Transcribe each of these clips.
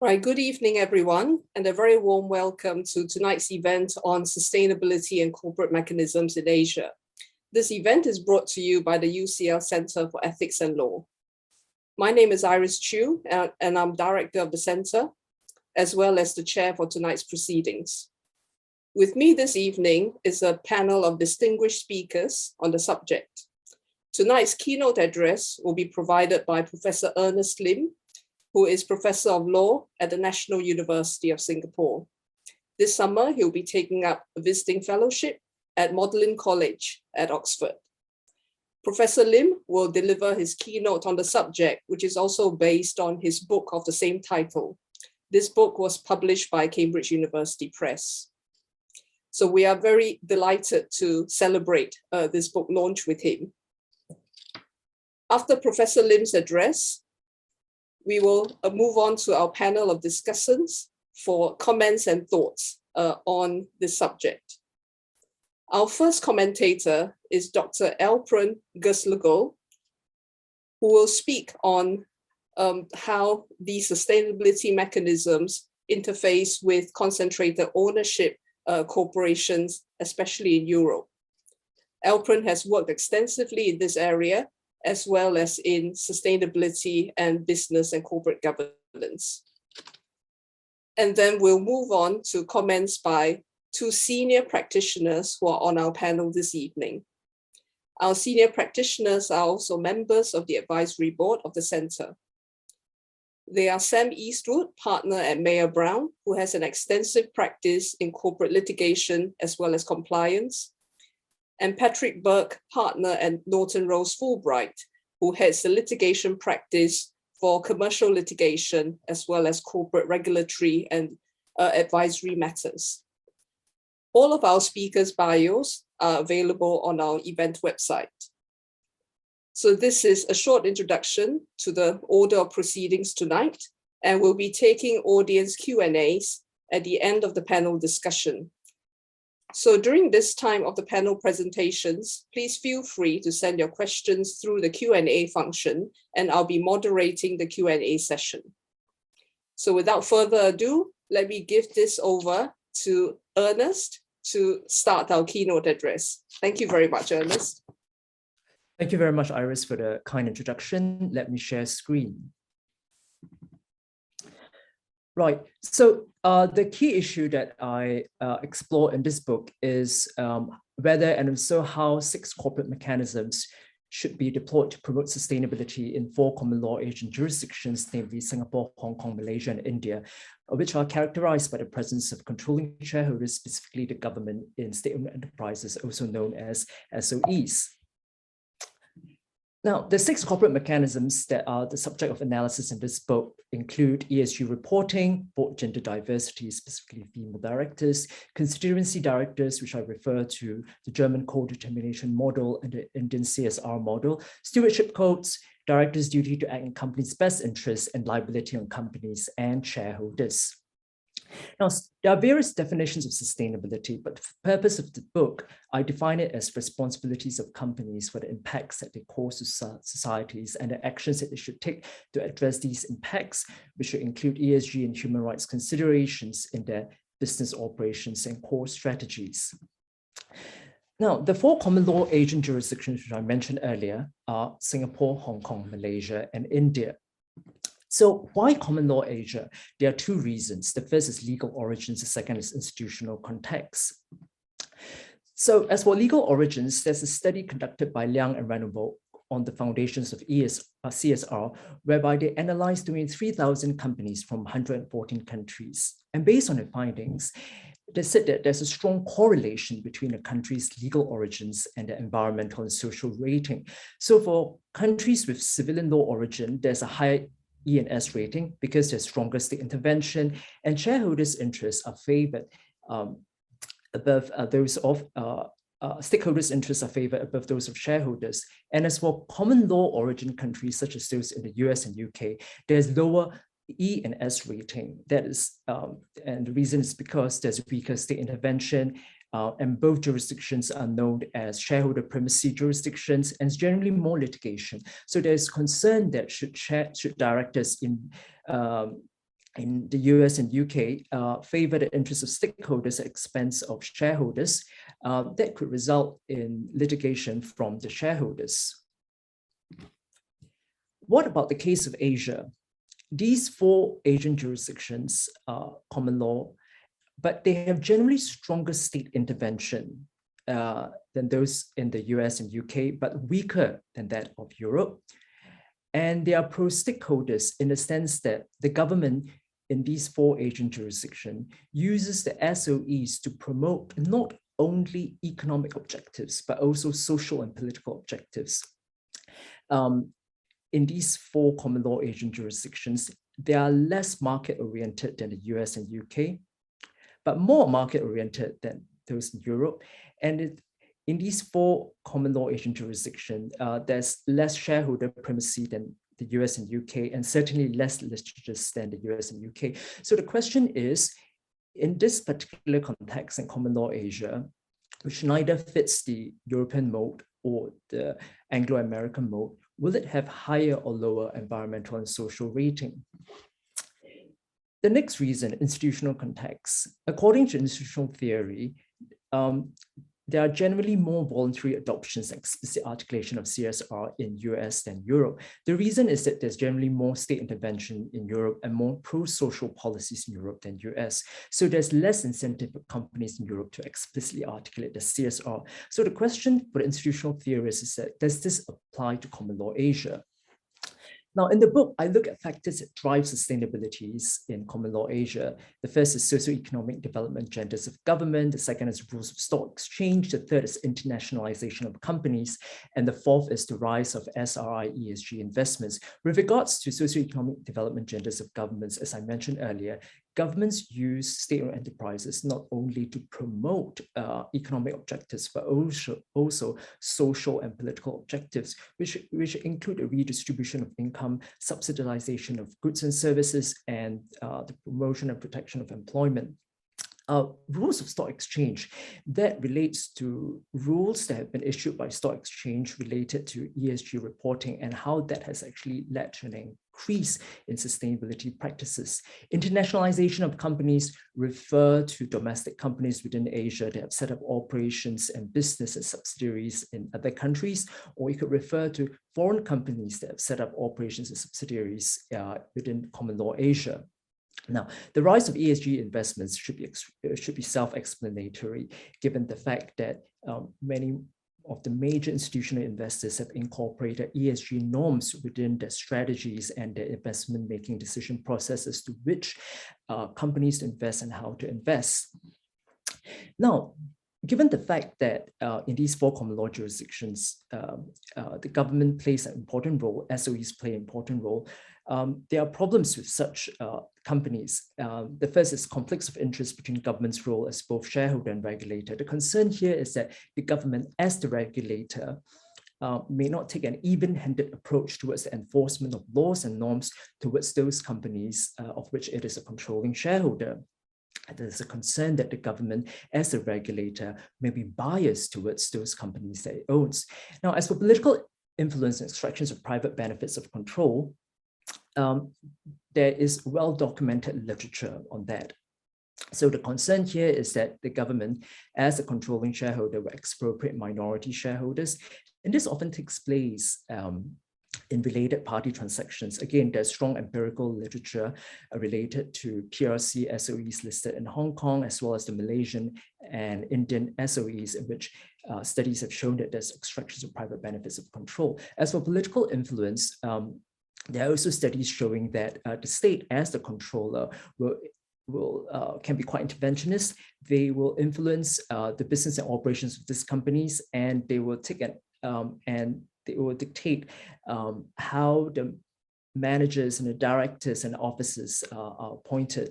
Right, good evening, everyone, and a very warm welcome to tonight's event on sustainability and corporate mechanisms in Asia. This event is brought to you by the UCL Center for Ethics and Law. My name is Chiu, and I'm director of the center, as well as the chair for tonight's proceedings. With me this evening is a panel of distinguished speakers on the subject. Tonight's keynote address will be provided by Professor Ernest Lim, who is Professor of Law at the National University of Singapore. This summer, he'll be taking up a visiting fellowship at Magdalen College at Oxford. Professor Lim will deliver his keynote on the subject, which is also based on his book of the same title. This book was published by Cambridge University Press. So we are very delighted to celebrate this book launch with him. After Professor Lim's address, we will move on to our panel of discussants for comments and thoughts on this subject. Our first commentator is Dr. Alperen Gözlügöl, who will speak on how these sustainability mechanisms interface with concentrated ownership corporations, especially in Europe. Alperen has worked extensively in this area, as well as in sustainability and business and corporate governance. And then we'll move on to comments by two senior practitioners who are on our panel this evening. Our senior practitioners are also members of the advisory board of the center. They are Sam Eastwood, partner at Mayer Brown, who has an extensive practice in corporate litigation as well as compliance, and Patrick Bourke, partner at Norton Fulbright, who heads the litigation practice for commercial litigation as well as corporate regulatory and advisory matters. All of our speakers' bios are available on our event website. So this is a short introduction to the order of proceedings tonight, and we'll be taking audience Q&As at the end of the panel discussion. So during this time of the panel presentations, please feel free to send your questions through the Q&A function, and I'll be moderating the Q&A session. So without further ado, let me give this over to Ernest to start our keynote address. Thank you very much, Ernest. Thank you very much, Iris, for the kind introduction. Let me share screen. Right, so the key issue that I explore in this book is whether and if so how 6 corporate mechanisms should be deployed to promote sustainability in 4 common law Asian jurisdictions, namely Singapore, Hong Kong, Malaysia, and India, which are characterized by the presence of controlling shareholders, specifically the government, in state-owned enterprises, also known as SOEs. Now, the 6 corporate mechanisms that are the subject of analysis in this book include ESG reporting, board gender diversity, specifically female directors, constituency directors, which I refer to the German co-determination model and the Indian CSR model, stewardship codes, directors' duty to act in companies' best interests, and liability on companies and shareholders. Now, there are various definitions of sustainability, but for the purpose of the book, I define it as responsibilities of companies for the impacts that they cause to societies and the actions that they should take to address these impacts, which should include ESG and human rights considerations in their business operations and core strategies. Now, the 4 common law Asian jurisdictions, which I mentioned earlier, are Singapore, Hong Kong, Malaysia, and India. So why common law Asia? There are 2 reasons. The first is legal origins, the second is institutional context. So as for legal origins, there's a study conducted by Liang and Renovaux on the foundations of CSR, whereby they analyzed 23,000 companies from 114 countries. And based on the findings, they said that there's a strong correlation between a country's legal origins and the environmental and social rating. So for countries with civilian law origin, there's a higher E&S rating because there's stronger state intervention, and shareholders' interests are favored above those of stakeholders' interests are favored above those of shareholders. And as for common law origin countries such as those in the US and UK, there's lower E and S rating. That is, and the reason is because there's weaker state intervention, and both jurisdictions are known as shareholder primacy jurisdictions, and it's generally more litigation. So there's concern that should directors in the US and UK favor the interests of stakeholders at expense of shareholders, that could result in litigation from the shareholders. What about the case of Asia? These 4 Asian jurisdictions are common law, but they have generally stronger state intervention than those in the US and UK, but weaker than that of Europe. And they are pro-stakeholders in the sense that the government in these 4 Asian jurisdictions uses the SOEs to promote not only economic objectives, but also social and political objectives. In these 4 common law Asian jurisdictions, they are less market-oriented than the US and UK, but more market-oriented than those in Europe. And in these 4 common law Asian jurisdictions, there's less shareholder primacy than the US and UK, and certainly less litigious than the US and UK. So the question is, in this particular context in common law Asia, which neither fits the European mode or the Anglo-American mode, will it have higher or lower environmental and social rating? The next reason, institutional context. According to institutional theory, there are generally more voluntary adoptions and explicit articulation of CSR in US than Europe. The reason is that there's generally more state intervention in Europe and more pro-social policies in Europe than US. So there's less incentive for companies in Europe to explicitly articulate the CSR. So the question for the institutional theorists is that, does this apply to common law Asia? Now, in the book, I look at factors that drive sustainabilities in common law Asia. The first is socioeconomic development, genders of government. The second is rules of stock exchange. The third is internationalization of companies. And the fourth is the rise of SRI ESG investments. With regards to socioeconomic development, genders of governments, as I mentioned earlier, governments use state-owned enterprises not only to promote economic objectives, but also social and political objectives, which include a redistribution of income, subsidization of goods and services, and the promotion and protection of employment. Rules of stock exchange, that relates to rules that have been issued by stock exchange related to ESG reporting and how that has actually led to an increase in sustainability practices. Internationalization of companies refer to domestic companies within Asia that have set up operations and business and subsidiaries in other countries, or you could refer to foreign companies that have set up operations and subsidiaries within common law Asia. Now, the rise of ESG investments should be self-explanatory, given the fact that many of the major institutional investors have incorporated ESG norms within their strategies and their investment-making decision processes to which companies to invest and how to invest. Now, given the fact that in these 4 common law jurisdictions, the government plays an important role, SOEs play an important role, there are problems with such companies. The first is conflicts of interest between government's role as both shareholder and regulator. The concern here is that the government, as the regulator, may not take an even-handed approach towards the enforcement of laws and norms towards those companies of which it is a controlling shareholder. There's a concern that the government, as a regulator, may be biased towards those companies that it owns. Now, as for political influence and extractions of private benefits of control, there is well-documented literature on that. So the concern here is that the government, as a controlling shareholder, will expropriate minority shareholders. And this often takes place in related party transactions. Again, there's strong empirical literature related to PRC SOEs listed in Hong Kong, as well as the Malaysian and Indian SOEs, in which studies have shown that there's extractions of private benefits of control. As for political influence, there are also studies showing that the state, as the controller, can be quite interventionist. They will influence the business and operations of these companies, and they will take and they will dictate how the managers and the directors and officers are appointed.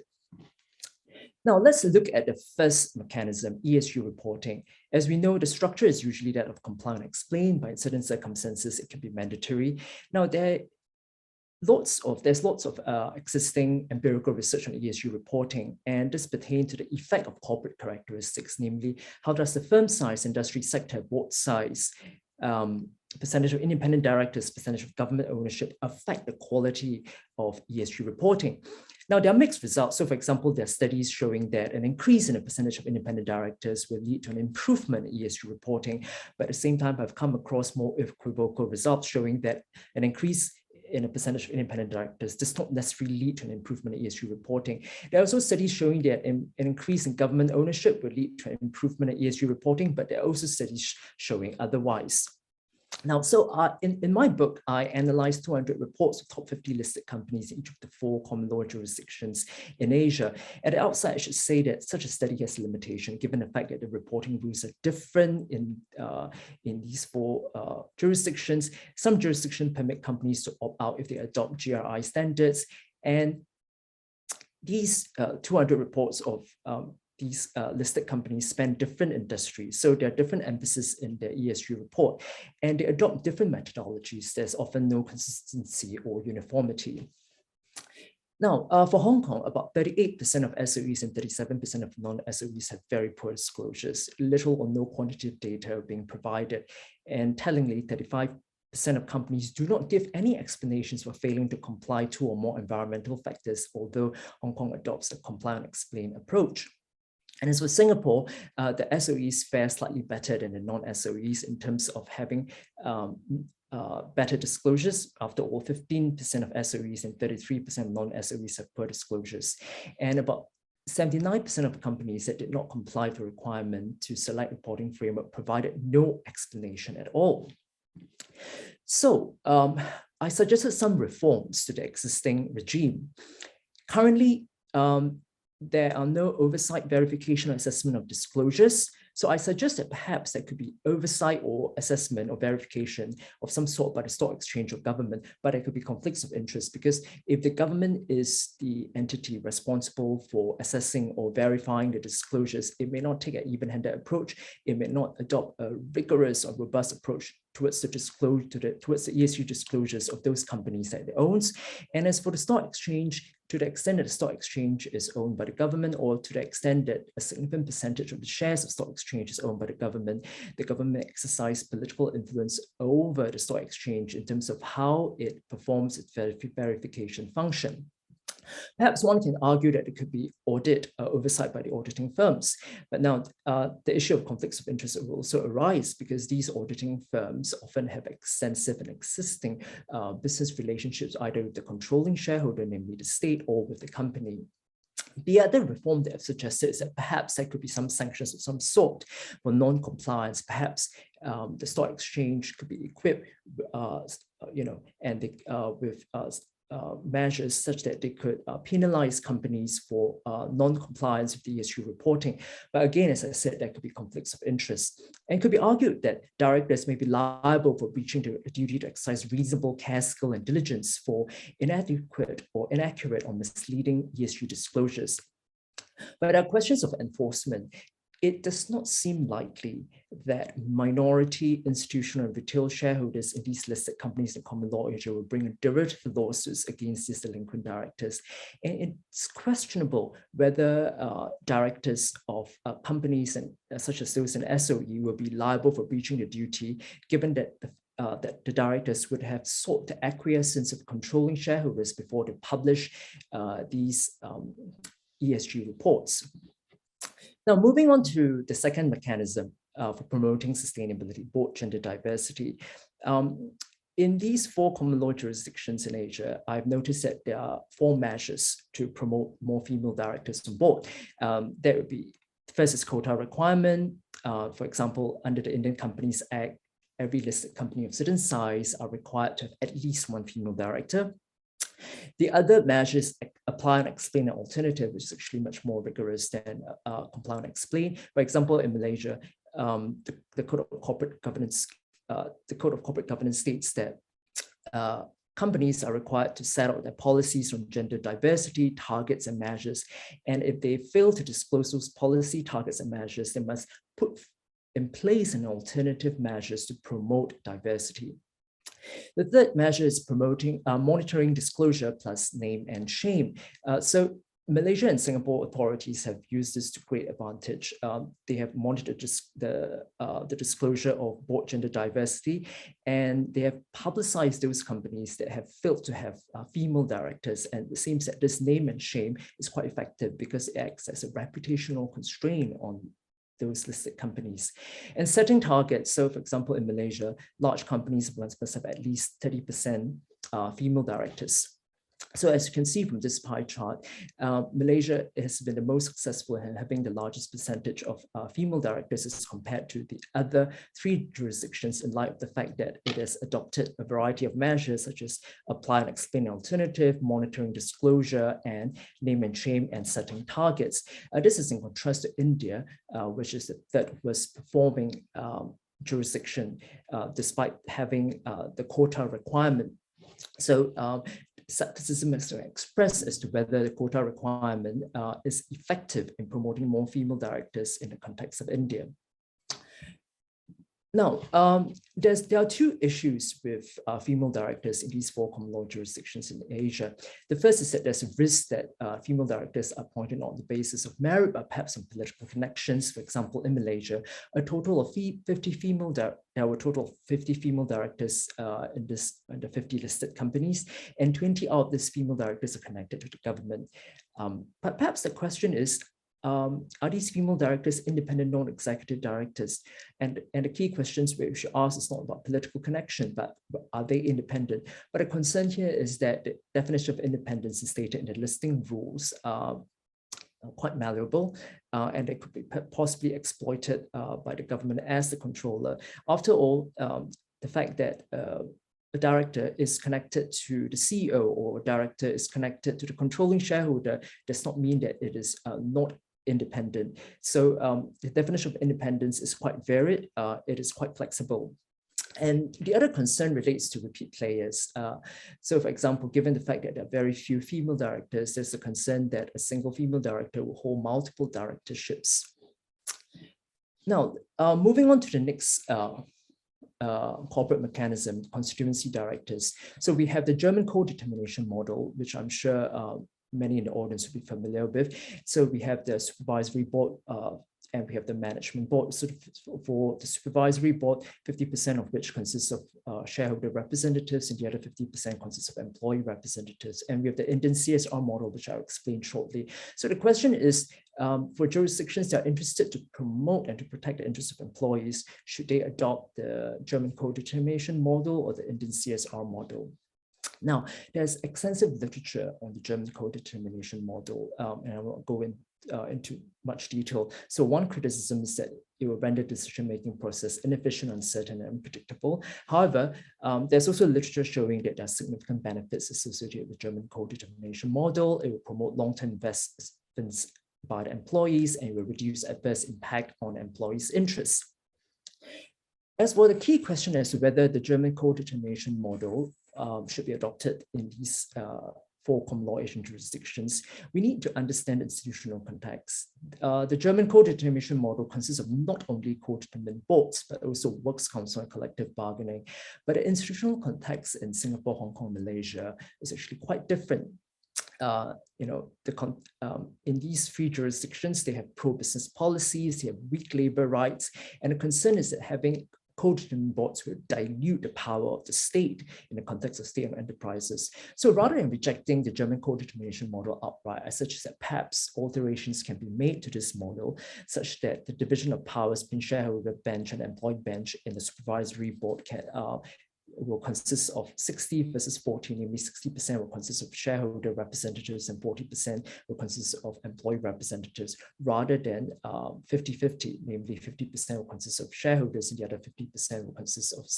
Now, let's look at the first mechanism, ESG reporting. As we know, the structure is usually that of comply and explain, but in certain circumstances, it can be mandatory. Now, there's lots of existing empirical research on ESG reporting, and this pertains to the effect of corporate characteristics, namely, how does the firm size, industry sector, board size, percentage of independent directors, percentage of government ownership affect the quality of ESG reporting. Now, there are mixed results. So, for example, there are studies showing that an increase in the percentage of independent directors will lead to an improvement in ESG reporting. But at the same time, I've come across more equivocal results showing that an increase in a percentage of independent directors does not necessarily lead to an improvement in ESG reporting. There are also studies showing that an increase in government ownership will lead to an improvement in ESG reporting, but there are also studies showing otherwise. Now, so in my book, I analyzed 200 reports of top 50 listed companies in each of the 4 common law jurisdictions in Asia. At the outset, I should say that such a study has a limitation, given the fact that the reporting rules are different in these 4 jurisdictions. Some jurisdictions permit companies to opt out if they adopt GRI standards. And these 200 reports of these listed companies span different industries. So there are different emphasis in their ESG report, and they adopt different methodologies. There's often no consistency or uniformity. Now, for Hong Kong, about 38% of SOEs and 37% of non-SOEs have very poor disclosures, little or no quantitative data being provided. And tellingly, 35% of companies do not give any explanations for failing to comply 2 or more environmental factors, although Hong Kong adopts a comply and explain approach. And as for Singapore, the SOEs fare slightly better than the non-SOEs in terms of having better disclosures. After all, 15% of SOEs and 33% of non-SOEs have poor disclosures. And about 79% of companies that did not comply with the requirement to select reporting framework provided no explanation at all. So I suggested some reforms to the existing regime. Currently, there are no oversight, verification, or assessment of disclosures. So I suggest that perhaps there could be oversight or assessment or verification of some sort by the stock exchange or government, but there could be conflicts of interest, because if the government is the entity responsible for assessing or verifying the disclosures, it may not take an even-handed approach. It may not adopt a rigorous or robust approach towards the ESG disclosures of those companies that it owns. And as for the stock exchange, to the extent that the stock exchange is owned by the government, or to the extent that a significant percentage of the shares of stock exchange is owned by the government exercises political influence over the stock exchange in terms of how it performs its verification function. Perhaps one can argue that it could be oversight by the auditing firms. But now the issue of conflicts of interest will also arise, because these auditing firms often have extensive and existing business relationships, either with the controlling shareholder, namely the state, or with the company. The other reform that I've suggested is that perhaps there could be some sanctions of some sort for non-compliance. Perhaps the stock exchange could be equipped, with measures such that they could penalize companies for non-compliance with the ESG reporting. But again, as I said, there could be conflicts of interest, and it could be argued that directors may be liable for breaching the duty to exercise reasonable care, skill, and diligence for inadequate or inaccurate or misleading ESG disclosures. But there are questions of enforcement. It does not seem likely that minority, institutional, and retail shareholders in these listed companies in common law Asia will bring derivative lawsuits against these delinquent directors. And it's questionable whether directors of companies such as those in SOE will be liable for breaching the duty, given that the directors would have sought the acquiescence of controlling shareholders before they publish these ESG reports. Now, moving on to the second mechanism for promoting sustainability, board gender diversity. In these 4 common law jurisdictions in Asia, I've noticed that there are 4 measures to promote more female directors on board. There would be, first is quota requirement. For example, under the Indian Companies Act, every listed company of certain size are required to have at least 1 female director. The other measures apply and explain an alternative, which is actually much more rigorous than comply and explain. For example, in Malaysia, the Code of Corporate Governance, states that companies are required to set out their policies on gender diversity, targets, and measures. And if they fail to disclose those policy, targets, and measures, they must put in place an alternative measures to promote diversity. The third measure is monitoring disclosure plus name and shame. So Malaysia and Singapore authorities have used this to great advantage. They have monitored the disclosure of board gender diversity, and they have publicized those companies that have failed to have female directors. And it seems that this name and shame is quite effective because it acts as a reputational constraint on those listed companies. And setting targets, so for example, in Malaysia, large companies must have at least 30% female directors. So as you can see from this pie chart, Malaysia has been the most successful in having the largest percentage of female directors as compared to the other 3 jurisdictions, in light of the fact that it has adopted a variety of measures such as apply and explain alternative, monitoring disclosure, and name and shame and setting targets. This is in contrast to India, which is the third worst performing jurisdiction, despite having the quota requirement. So skepticism is expressed as to whether the quota requirement is effective in promoting more female directors in the context of India. Now, there are 2 issues with female directors in these 4 common law jurisdictions in Asia. The first is that there's a risk that female directors are appointed on the basis of merit, but perhaps some political connections. For example, in Malaysia, a total of 50 female there were a total of 50 female directors in the 50 listed companies, and 20 out of these female directors are connected to the government. But perhaps the question is, are these female directors independent non-executive directors? And the key questions we should ask is not about political connection, but are they independent? But the concern here is that the definition of independence is stated in the listing rules quite malleable, and it could be possibly exploited by the government as the controller. After all, the fact that a director is connected to the CEO or a director is connected to the controlling shareholder does not mean that it is not independent. So the definition of independence is quite varied. It is quite flexible. And the other concern relates to repeat players. So for example, given the fact that there are very few female directors, there's a concern that a single female director will hold multiple directorships. Now, moving on to the next corporate mechanism, constituency directors. So we have the German co-determination model, which I'm sure many in the audience will be familiar with. So we have the supervisory board and we have the management board. So for the supervisory board, 50% of which consists of shareholder representatives and the other 50% consists of employee representatives. And we have the Indian CSR model, which I'll explain shortly. So the question is, for jurisdictions that are interested to promote and to protect the interests of employees, should they adopt the German co-determination model or the Indian CSR model? Now, there's extensive literature on the German co-determination model, and I won't go into much detail. So one criticism is that it will render the decision-making process inefficient, uncertain, and unpredictable. However, there's also literature showing that there are significant benefits associated with the German co-determination model. It will promote long-term investments by the employees, and it will reduce adverse impact on employees' interests. As for the key question as to whether the German co-determination model should be adopted in these 4 common law Asian jurisdictions, we need to understand the institutional context. The German co-determination model consists of not only co-determined boards, but also works council and collective bargaining. But the institutional context in Singapore, Hong Kong, Malaysia is actually quite different. In these 3 jurisdictions, they have pro-business policies, they have weak labor rights, and the concern is that having co-determined boards will dilute the power of the state in the context of state-owned enterprises. So rather than rejecting the German co-determination model outright, I suggest that perhaps alterations can be made to this model such that the division of powers between shareholder bench and employee bench in the supervisory board will consist of 60 versus 40, namely 60% will consist of shareholder representatives and 40% will consist of employee representatives, rather than 50-50, namely 50% will consist of shareholders and the other 50% will consist of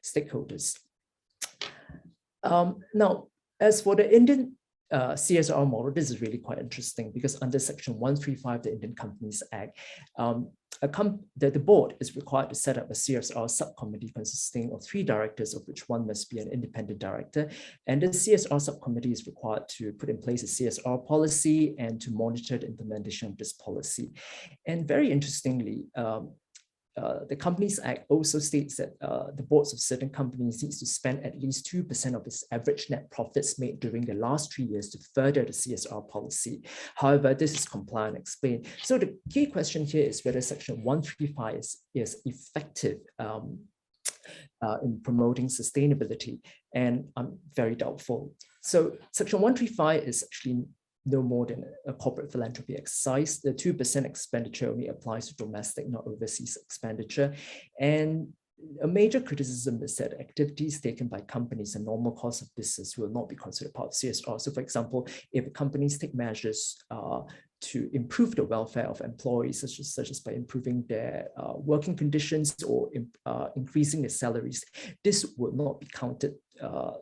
stakeholders. Now, as for the Indian CSR model, this is really quite interesting because under Section 135 of the Indian Companies Act, the board is required to set up a CSR subcommittee consisting of 3 directors, of which 1 must be an independent director. And the CSR subcommittee is required to put in place a CSR policy and to monitor the implementation of this policy. And very interestingly, the Companies Act also states that the boards of certain companies needs to spend at least 2% of its average net profits made during the last 3 years to further the CSR policy. However, this is comply and explain. So the key question here is whether Section 135 is effective in promoting sustainability, and I'm very doubtful. So Section 135 is actually no more than a corporate philanthropy exercise. The 2% expenditure only applies to domestic, not overseas expenditure. And a major criticism is that activities taken by companies in normal course of business will not be considered part of CSR. So for example, if companies take measures to improve the welfare of employees, such as by improving their working conditions or increasing their salaries, this would not be counted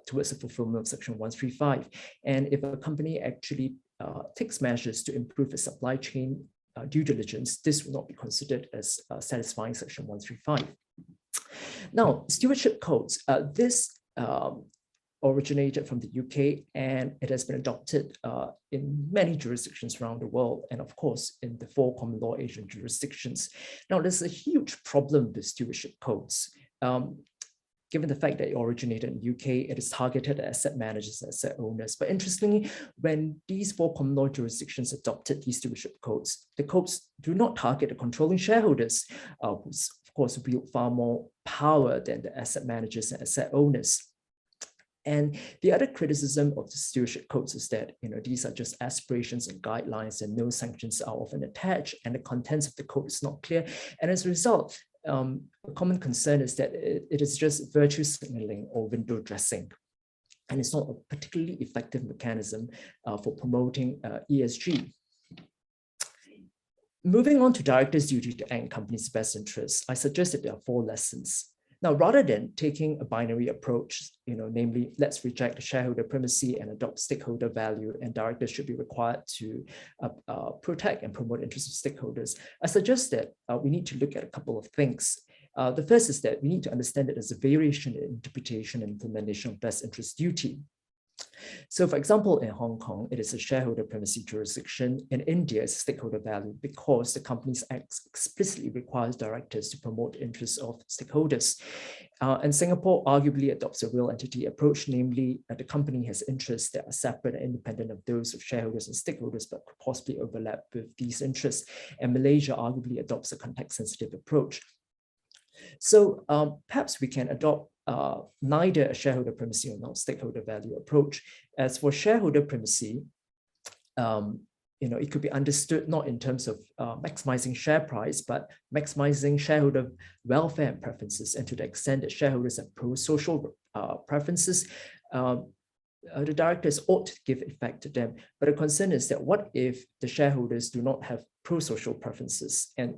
towards the fulfillment of Section 135. And if a company actually takes measures to improve the supply chain due diligence, this will not be considered as satisfying Section 135. Now, stewardship codes, this originated from the UK, and it has been adopted in many jurisdictions around the world, and of course in the 4 common law Asian jurisdictions. Now, there's a huge problem with stewardship codes. Given the fact that it originated in the UK, it is targeted at asset managers and asset owners. But interestingly, when these 4 common law jurisdictions adopted these stewardship codes, the codes do not target the controlling shareholders, who of course wield far more power than the asset managers and asset owners. And the other criticism of the stewardship codes is that these are just aspirations and guidelines, and no sanctions are often attached, and the contents of the code is not clear. And as a result, a common concern is that it is just virtue signaling or window dressing, and it's not a particularly effective mechanism for promoting ESG. Moving on to directors' duty to act in companies' best interests, I suggest that there are 4 lessons. Now, rather than taking a binary approach, namely, let's reject the shareholder primacy and adopt stakeholder value, and directors should be required to protect and promote the interests of stakeholders, I suggest that we need to look at a couple of things. The first is that we need to understand that there's a variation in interpretation and implementation of best interest duty. So for example, in Hong Kong, it is a shareholder primacy jurisdiction. In India, it's stakeholder value because the Companies Act explicitly requires directors to promote the interests of stakeholders. And Singapore arguably adopts a real entity approach, namely the company has interests that are separate and independent of those of shareholders and stakeholders, but could possibly overlap with these interests. And Malaysia arguably adopts a context-sensitive approach. So perhaps we can adopt neither a shareholder primacy or non-stakeholder value approach. As for shareholder primacy, it could be understood not in terms of maximizing share price, but maximizing shareholder welfare and preferences. And to the extent that shareholders have pro-social preferences, the directors ought to give effect to them. But the concern is that what if the shareholders do not have pro-social preferences, and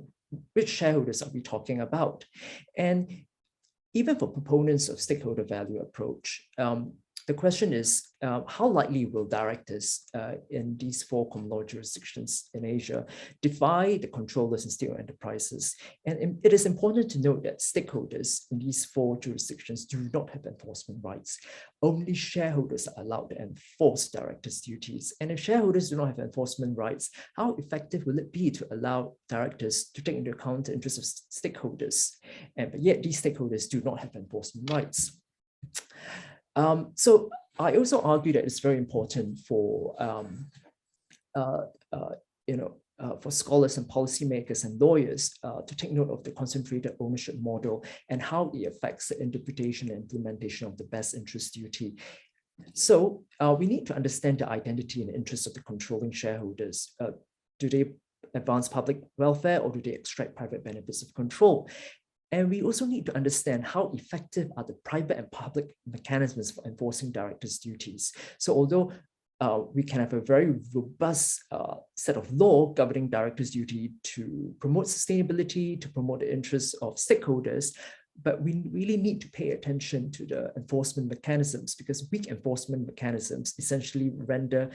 which shareholders are we talking about? And even for proponents of stakeholder value approach, the question is, how likely will directors in these 4 common law jurisdictions in Asia defy the controllers in state-owned enterprises? And it is important to note that stakeholders in these 4 jurisdictions do not have enforcement rights. Only shareholders are allowed to enforce directors' duties. And if shareholders do not have enforcement rights, how effective will it be to allow directors to take into account the interests of stakeholders? But yet these stakeholders do not have enforcement rights. So I also argue that it's very important for for scholars and policymakers and lawyers to take note of the concentrated ownership model and how it affects the interpretation and implementation of the best interest duty. So we need to understand the identity and interests of the controlling shareholders. Do they advance public welfare, or do they extract private benefits of control? And we also need to understand how effective are the private and public mechanisms for enforcing directors' duties. So although we can have a very robust set of law governing directors' duty to promote sustainability, to promote the interests of stakeholders, but we really need to pay attention to the enforcement mechanisms, because weak enforcement mechanisms essentially render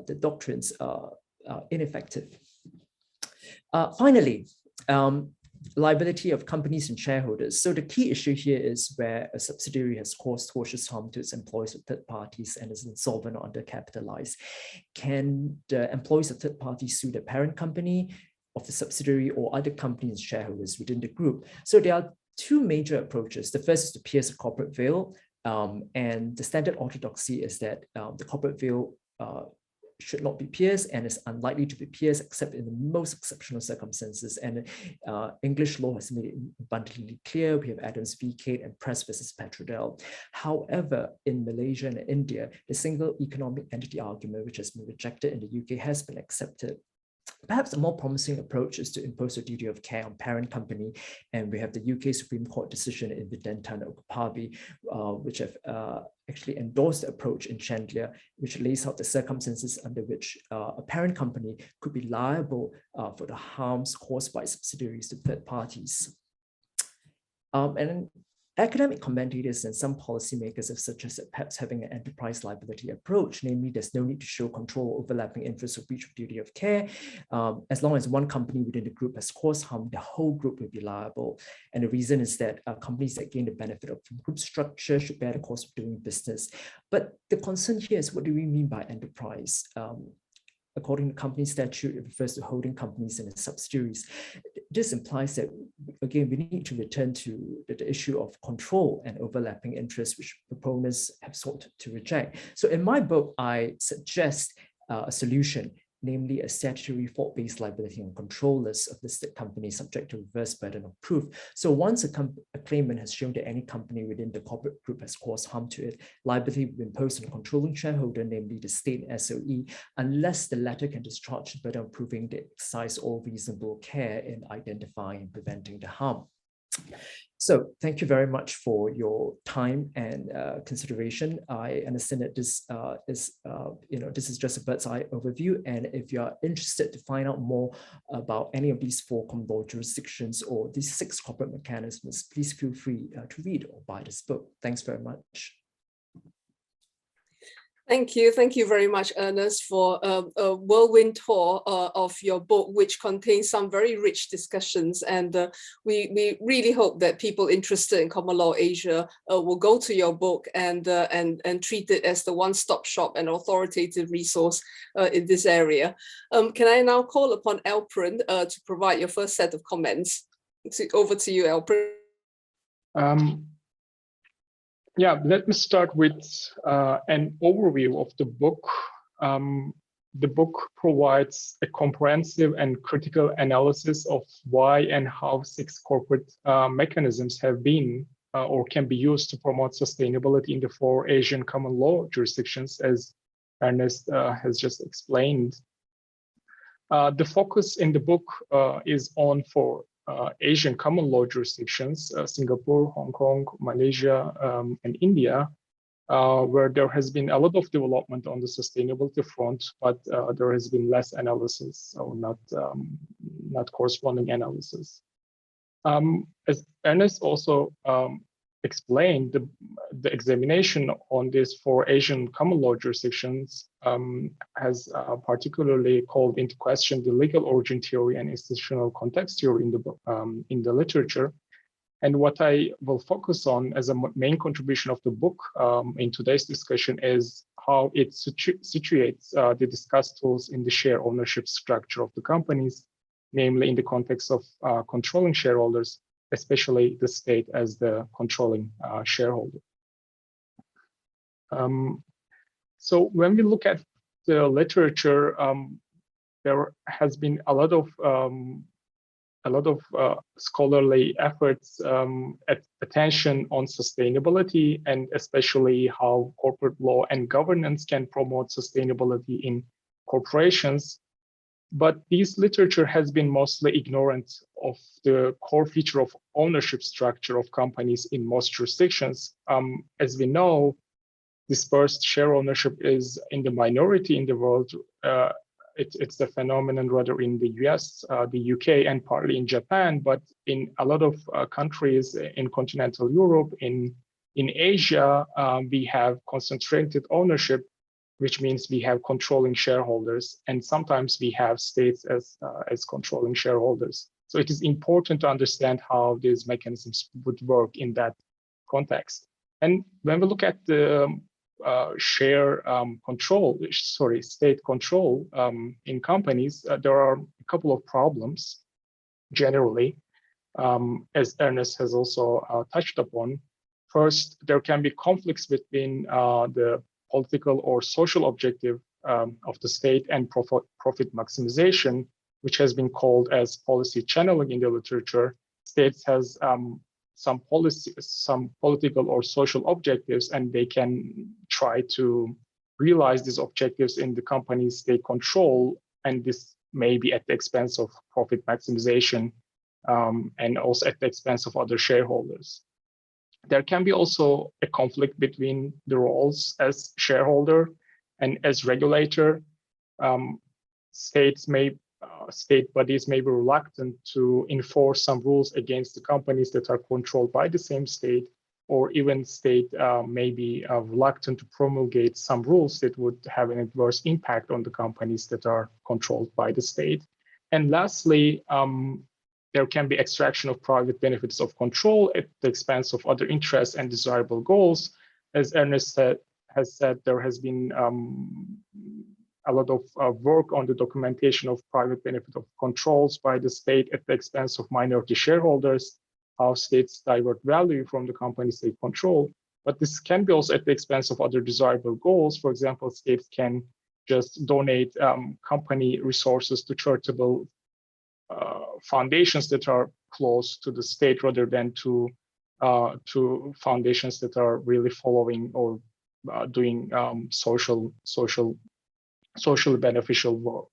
the doctrines ineffective. Finally, liability of companies and shareholders. So the key issue here is where a subsidiary has caused tortious harm to its employees or third parties and is insolvent or undercapitalized. Can the employees of third parties sue the parent company? of the subsidiary or other companies and shareholders within the group. So there are two major approaches. The first is to pierce a corporate veil, and the standard orthodoxy is that the corporate veil should not be pierced and is unlikely to be pierced except in the most exceptional circumstances. And English law has made it abundantly clear. We have Adams v. Cade and Press versus Petrodel. However, in Malaysia and India, the single economic entity argument, which has been rejected in the UK, has been accepted. Perhaps a more promising approach is to impose a duty of care on parent company, and we have the UK Supreme Court decision in Videnta and Okapavi, which have actually endorsed the approach in Chandler, which lays out the circumstances under which a parent company could be liable for the harms caused by subsidiaries to third parties. And academic commentators and some policymakers have suggested perhaps having an enterprise liability approach, namely there's no need to show control overlapping interests or breach of duty of care. As long as one company within the group has caused harm, the whole group will be liable. And the reason is that companies that gain the benefit of group structure should bear the cost of doing business. But the concern here is, what do we mean by enterprise? According to company statute, it refers to holding companies and its subsidiaries. This implies that, again, we need to return to the issue of control and overlapping interests, which proponents have sought to reject. So in my book, I suggest a solution, namely a statutory fault-based liability on controllers of listed companies subject to reverse burden of proof. So once a claimant has shown that any company within the corporate group has caused harm to it, liability will be imposed on a controlling shareholder, namely the state SOE, unless the latter can discharge the burden of proving they exercise all reasonable care in identifying and preventing the harm. So thank you very much for your time and consideration. I understand that this is just a bird's eye overview. And if you are interested to find out more about any of these 4 common law jurisdictions or these 6 corporate mechanisms, please feel free to read or buy this book. Thanks very much. Thank you very much, Ernest, for a whirlwind tour of your book, which contains some very rich discussions. And we really hope that people interested in common law Asia will go to your book and treat it as the one-stop shop and authoritative resource in this area. Can I now call upon Alperen to provide your first set of comments? Over to you, Alperen. Yeah, let me start with an overview of the book. The book provides a comprehensive and critical analysis of why and how 6 corporate mechanisms have been or can be used to promote sustainability in the 4 Asian common law jurisdictions, as Ernest has just explained. The focus in the book is on 4 Asian common law jurisdictions, Singapore, Hong Kong, Malaysia, and India, where there has been a lot of development on the sustainability front, but there has been less analysis, so not corresponding analysis. As Ernest also explained, the examination on these 4 Asian common law jurisdictions has particularly called into question the legal origin theory and institutional context theory in the literature. And what I will focus on as a main contribution of the book in today's discussion is how it situates the discussed tools in the share ownership structure of the companies, namely in the context of controlling shareholders, especially the state as the controlling shareholder. So when we look at the literature, there has been a lot of scholarly efforts at attention on sustainability, and especially how corporate law and governance can promote sustainability in corporations. But this literature has been mostly ignorant of the core feature of ownership structure of companies in most jurisdictions. As we know, dispersed share ownership is in the minority in the world. It's the phenomenon rather in the US, the UK, and partly in Japan, but in a lot of countries in continental Europe, in Asia, we have concentrated ownership, which means we have controlling shareholders, and sometimes we have states as controlling shareholders. So it is important to understand how these mechanisms would work in that context. And when we look at the share state control in companies, there are a couple of problems generally, as Ernest has also touched upon. First, there can be conflicts between the political or social objective of the state and profit maximization, which has been called as policy channeling in the literature. States has some political or social objectives, and they can try to realize these objectives in the companies they control, and this may be at the expense of profit maximization and also at the expense of other shareholders. There can be also a conflict between the roles as shareholder and as regulator. State bodies may be reluctant to enforce some rules against the companies that are controlled by the same state, or even state may be reluctant to promulgate some rules that would have an adverse impact on the companies that are controlled by the state. And lastly, there can be extraction of private benefits of control at the expense of other interests and desirable goals. As Ernest has said, there has been a lot of work on the documentation of private benefit of controls by the state at the expense of minority shareholders, how states divert value from the companies they control. But this can be also at the expense of other desirable goals. For example, states can just donate company resources to charitable foundations that are close to the state rather than to foundations that are really following or doing socially beneficial work.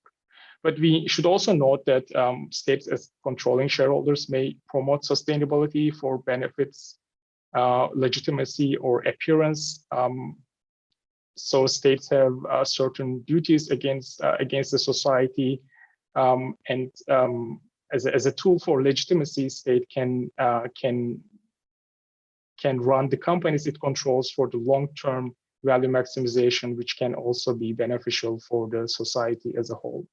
But we should also note that states as controlling shareholders may promote sustainability for benefits, legitimacy, or appearance. So states have certain duties against the society, and as a tool for legitimacy, state can run the companies it controls for the long-term value maximization, which can also be beneficial for the society as a whole.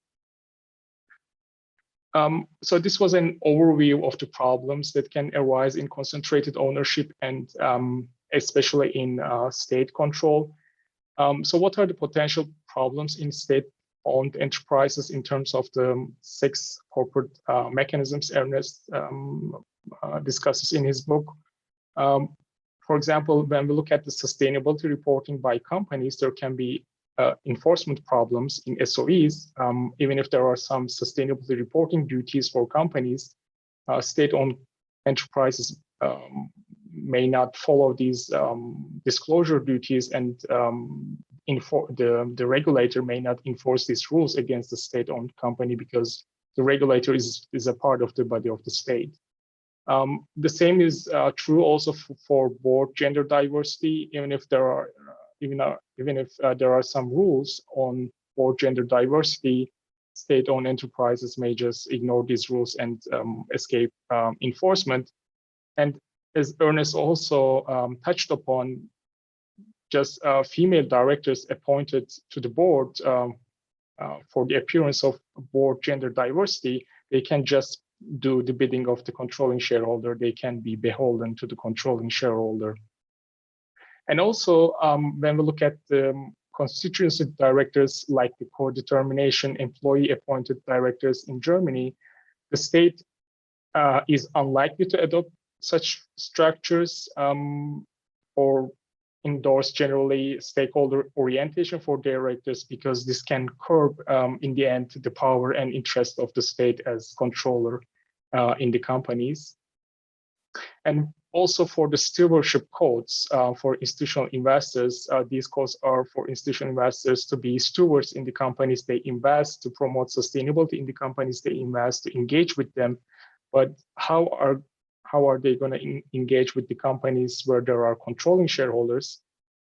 So this was an overview of the problems that can arise in concentrated ownership and especially in state control. So what are the potential problems in state-owned enterprises in terms of the 6 corporate mechanisms Ernest discusses in his book? For example, when we look at the sustainability reporting by companies, there can be enforcement problems in SOEs. Even if there are some sustainability reporting duties for companies, state-owned enterprises may not follow these disclosure duties, and the regulator may not enforce these rules against the state-owned company because the regulator is a part of the body of the state. The same is true also for board gender diversity. Even if there are some rules on board gender diversity, state-owned enterprises may just ignore these rules and escape enforcement. And as Ernest also touched upon, just female directors appointed to the board for the appearance of board gender diversity, they can just do the bidding of the controlling shareholder. They can be beholden to the controlling shareholder. And also, when we look at the constituency directors, like the co-determination employee-appointed directors in Germany, the state is unlikely to adopt such structures or endorse generally stakeholder orientation for directors, because this can curb, in the end, the power and interest of the state as controller in the companies. And also for the stewardship codes for institutional investors, these codes are for institutional investors to be stewards in the companies they invest, to promote sustainability in the companies they invest, to engage with them. But how are they going to engage with the companies where there are controlling shareholders?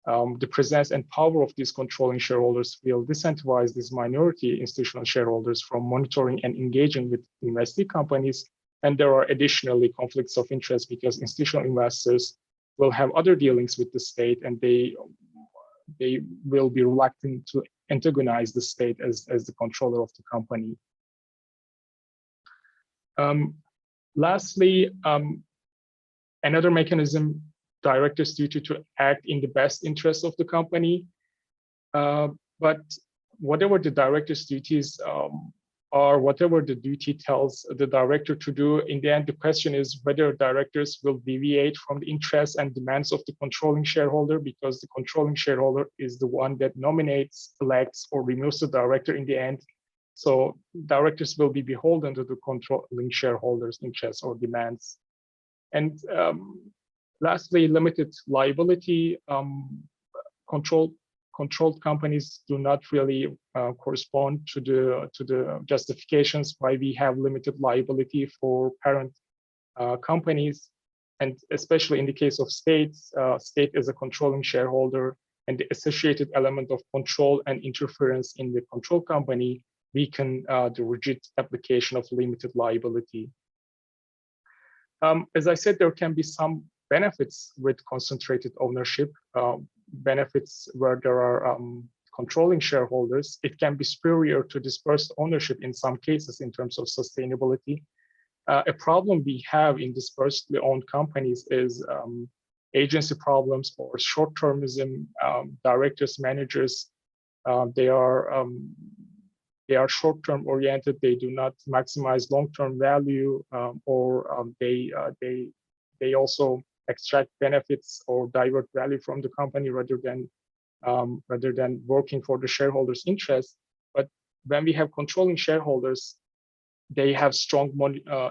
The presence and power of these controlling shareholders will disincentivize these minority institutional shareholders from monitoring and engaging with investee companies. And there are additionally conflicts of interest because institutional investors will have other dealings with the state, and they will be reluctant to antagonize the state as the controller of the company. Lastly, another mechanism director's duty to act in the best interest of the company. But whatever the director's duties are, whatever the duty tells the director to do, in the end, the question is whether directors will deviate from the interests and demands of the controlling shareholder, because the controlling shareholder is the one that nominates, elects, or removes the director in the end. So directors will be beholden to the controlling shareholders' interests or demands. And lastly, limited liability. Controlled companies do not really correspond to the justifications why we have limited liability for parent companies, and especially in the case of states, state is a controlling shareholder, and the associated element of control and interference in the control company weaken the rigid application of limited liability. As I said, there can be some benefits with concentrated ownership. Benefits where there are controlling shareholders. It can be superior to dispersed ownership in some cases in terms of sustainability. A problem we have in dispersely owned companies is agency problems or short-termism. Directors, managers, they are short-term oriented. They do not maximize long-term value, or they also extract benefits or divert value from the company rather than working for the shareholders' interests. But when we have controlling shareholders, they have strong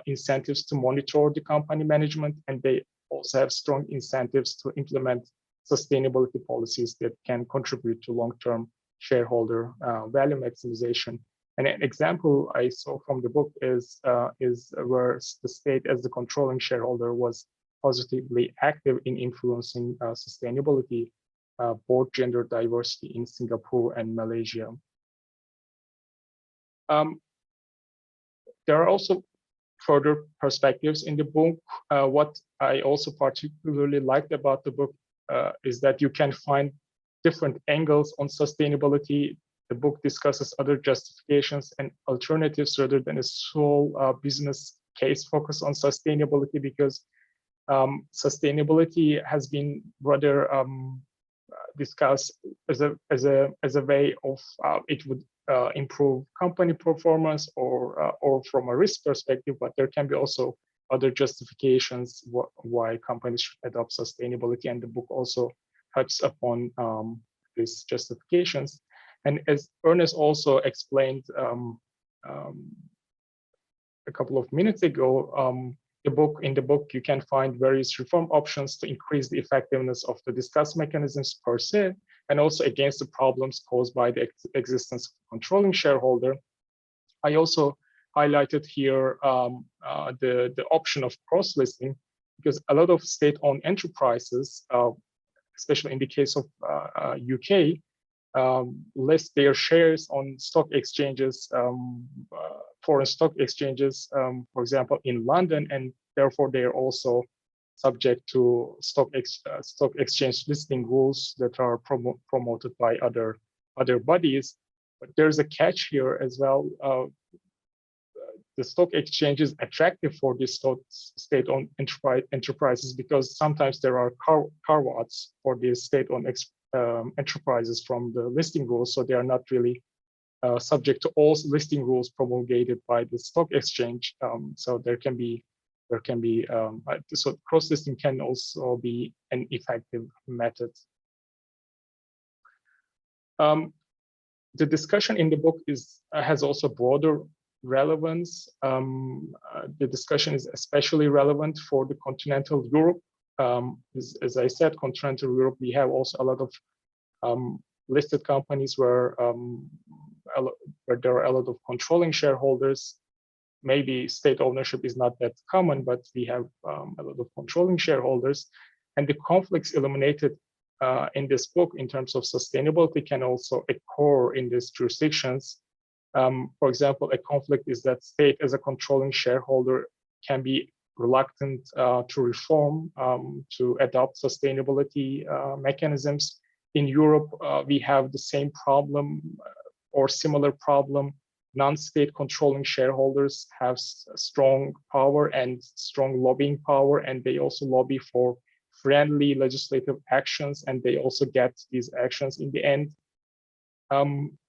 incentives to monitor the company management, and they also have strong incentives to implement sustainability policies that can contribute to long-term shareholder value maximization. And an example I saw from the book is where the state as the controlling shareholder was positively active in influencing sustainability, board gender diversity in Singapore and Malaysia. There are also further perspectives in the book. What I also particularly liked about the book is that you can find different angles on sustainability. The book discusses other justifications and alternatives rather than a sole business case focus on sustainability, because sustainability has been rather discussed as a way of it would improve company performance or from a risk perspective, but there can be also other justifications why companies should adopt sustainability, and the book also touches upon these justifications. And as Ernest also explained a couple of minutes ago, in the book you can find various reform options to increase the effectiveness of the discussed mechanisms per se, and also against the problems caused by the existence of controlling shareholder. I also highlighted here the option of cross-listing, because a lot of state-owned enterprises, especially in the case of UK, list their shares on stock exchanges, foreign stock exchanges, for example, in London, and therefore they are also subject to stock exchange listing rules that are promoted by other bodies. But there's a catch here as well. The stock exchange is attractive for these state-owned enterprises because sometimes there are carve-outs for these state-owned enterprises from the listing rules, so they are not really subject to all listing rules promulgated by the stock exchange. So so cross-listing can also be an effective method. The discussion in the book has also broader relevance. The discussion is especially relevant for the continental Europe. As I said, continental Europe, we have also a lot of listed companies where there are a lot of controlling shareholders. Maybe state ownership is not that common, but we have a lot of controlling shareholders. And the conflicts eliminated in this book in terms of sustainability can also occur in these jurisdictions. For example, a conflict is that state as a controlling shareholder can be reluctant to reform, to adopt sustainability mechanisms. In Europe, we have the same problem or similar problem. Non-state controlling shareholders have strong power and strong lobbying power, and they also lobby for friendly legislative actions, and they also get these actions in the end.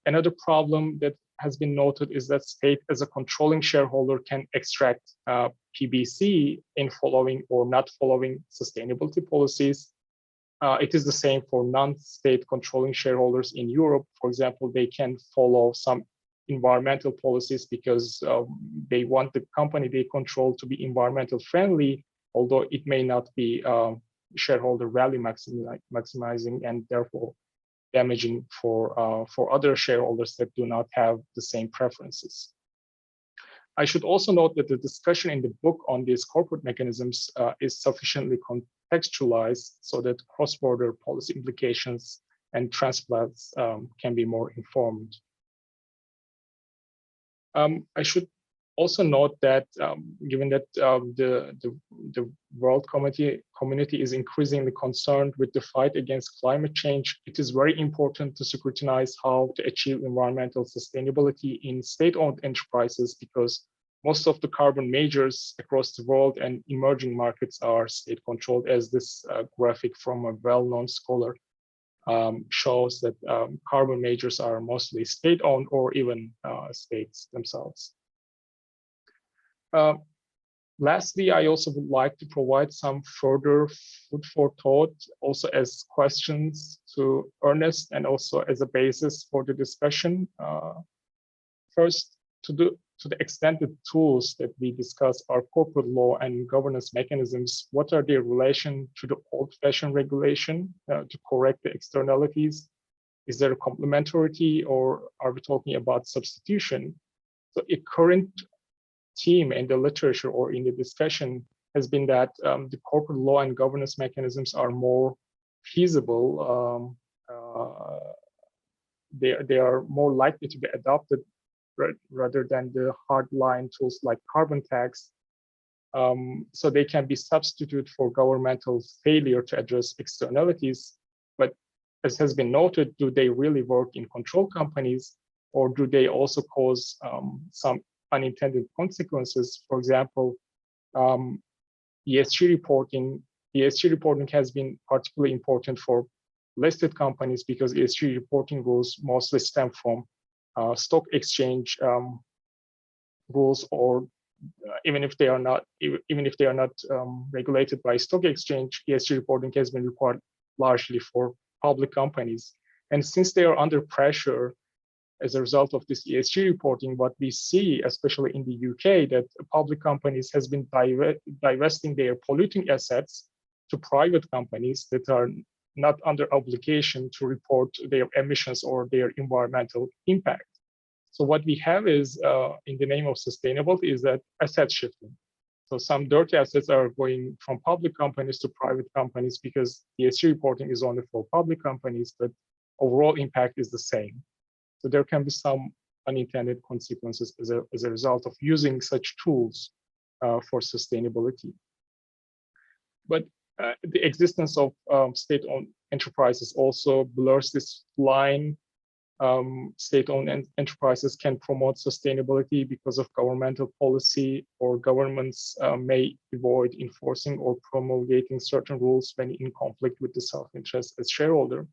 Another problem that has been noted is that state as a controlling shareholder can extract PBC in following or not following sustainability policies. It is the same for non-state controlling shareholders in Europe. For example, they can follow some environmental policies because they want the company they control to be environmental friendly, although it may not be shareholder value maximizing and therefore damaging for other shareholders that do not have the same preferences. I should also note that the discussion in the book on these corporate mechanisms is sufficiently contextualized so that cross-border policy implications and transplants can be more informed. I should also note that given that the world community is increasingly concerned with the fight against climate change, it is very important to scrutinize how to achieve environmental sustainability in state-owned enterprises, because most of the carbon majors across the world and emerging markets are state-controlled, as this graphic from a well-known scholar shows that carbon majors are mostly state-owned or even states themselves. Lastly, I also would like to provide some further food for thought, also as questions to Ernest and also as a basis for the discussion. First, to the extent the tools that we discuss are corporate law and governance mechanisms, what are their relation to the old-fashioned regulation to correct the externalities? Is there a complementarity, or are we talking about substitution? So a current theme in the literature or in the discussion has been that the corporate law and governance mechanisms are more feasible. They are more likely to be adopted rather than the hardline tools like carbon tax. So they can be substituted for governmental failure to address externalities. But as has been noted, do they really work in control companies, or do they also cause some unintended consequences? For example, ESG reporting has been particularly important for listed companies because ESG reporting rules mostly stem from stock exchange rules, or even if they are not regulated by stock exchange, ESG reporting has been required largely for public companies. And since they are under pressure as a result of this ESG reporting, what we see, especially in the UK, that public companies has been divesting their polluting assets to private companies that are not under obligation to report their emissions or their environmental impact. So what we have is, in the name of sustainability, is that asset shifting. So some dirty assets are going from public companies to private companies because ESG reporting is only for public companies, but overall impact is the same. So there can be some unintended consequences as a result of using such tools for sustainability. But the existence of state-owned enterprises also blurs this line. State-owned enterprises can promote sustainability because of governmental policy, or governments may avoid enforcing or promulgating certain rules when in conflict with the self-interest as shareholder.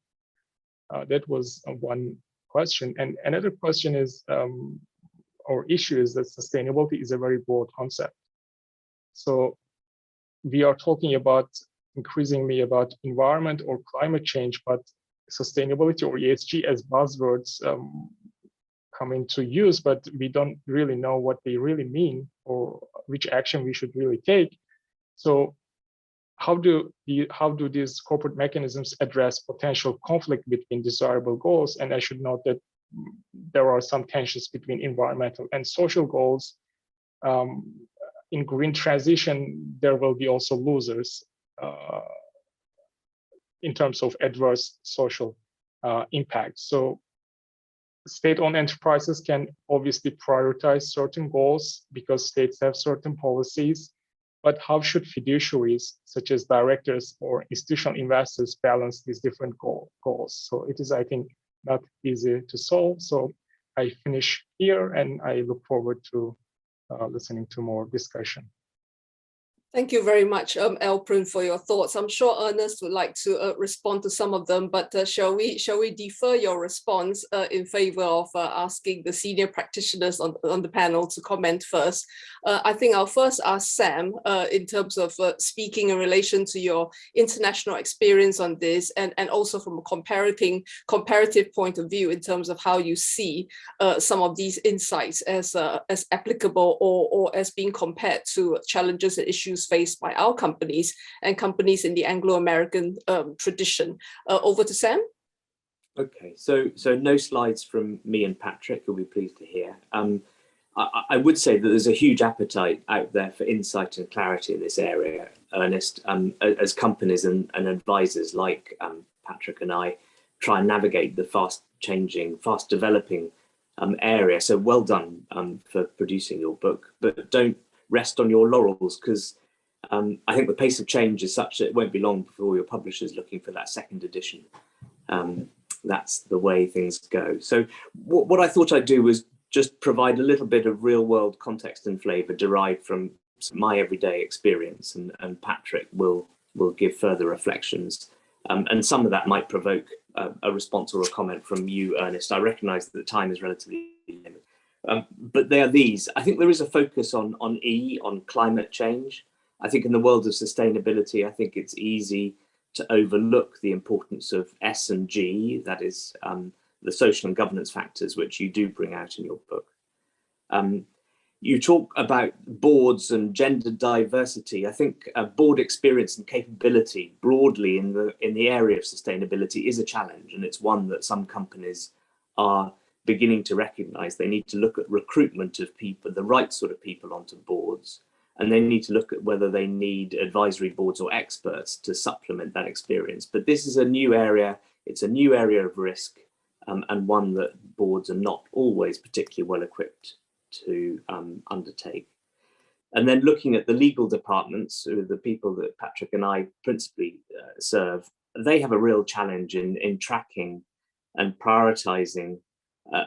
That was one question. And another question is, or issue is that sustainability is a very broad concept. So we are talking about increasingly about environment or climate change, but sustainability or ESG as buzzwords come into use, but we don't really know what they really mean or which action we should really take. So how do these corporate mechanisms address potential conflict between desirable goals? And I should note that there are some tensions between environmental and social goals. In green transition, there will be also losers in terms of adverse social impact. So state-owned enterprises can obviously prioritize certain goals because states have certain policies, but how should fiduciaries, such as directors or institutional investors, balance these different goals? So it is, I think, not easy to solve. So I finish here and I look forward to listening to more discussion. Thank you very much, Alperen, for your thoughts. I'm sure Ernest would like to respond to some of them, but shall we defer your response in favor of asking the senior practitioners on the panel to comment first? I think I'll first ask Sam in terms of speaking in relation to your international experience on this, and also from a comparative point of view in terms of how you see some of these insights as applicable or as being compared to challenges and issues faced by our companies and companies in the Anglo-American tradition. Over to Sam. Okay, so no slides from me and Patrick, you'll be pleased to hear. I would say that there's a huge appetite out there for insight and clarity in this area, Ernest, as companies and advisors like Patrick and I try and navigate the fast-changing, fast-developing area. So well done for producing your book, but don't rest on your laurels, because I think the pace of change is such that it won't be long before your publisher's looking for that second edition. That's the way things go. So what I thought I'd do was just provide a little bit of real world context and flavour derived from my everyday experience, and Patrick will give further reflections. And some of that might provoke a response or a comment from you, Ernest. I recognise that the time is relatively limited. But they are these. I think there is a focus on climate change. I think in the world of sustainability, I think it's easy to overlook the importance of S and G, that is the social and governance factors, which you do bring out in your book. You talk about boards and gender diversity. I think board experience and capability broadly in the area of sustainability is a challenge, and it's one that some companies are beginning to recognise. They need to look at recruitment of people, the right sort of people onto boards, and they need to look at whether they need advisory boards or experts to supplement that experience. But this is a new area, it's a new area of risk, and one that boards are not always particularly well equipped to undertake. And then looking at the legal departments, the people that Patrick and I principally serve, they have a real challenge in tracking and prioritising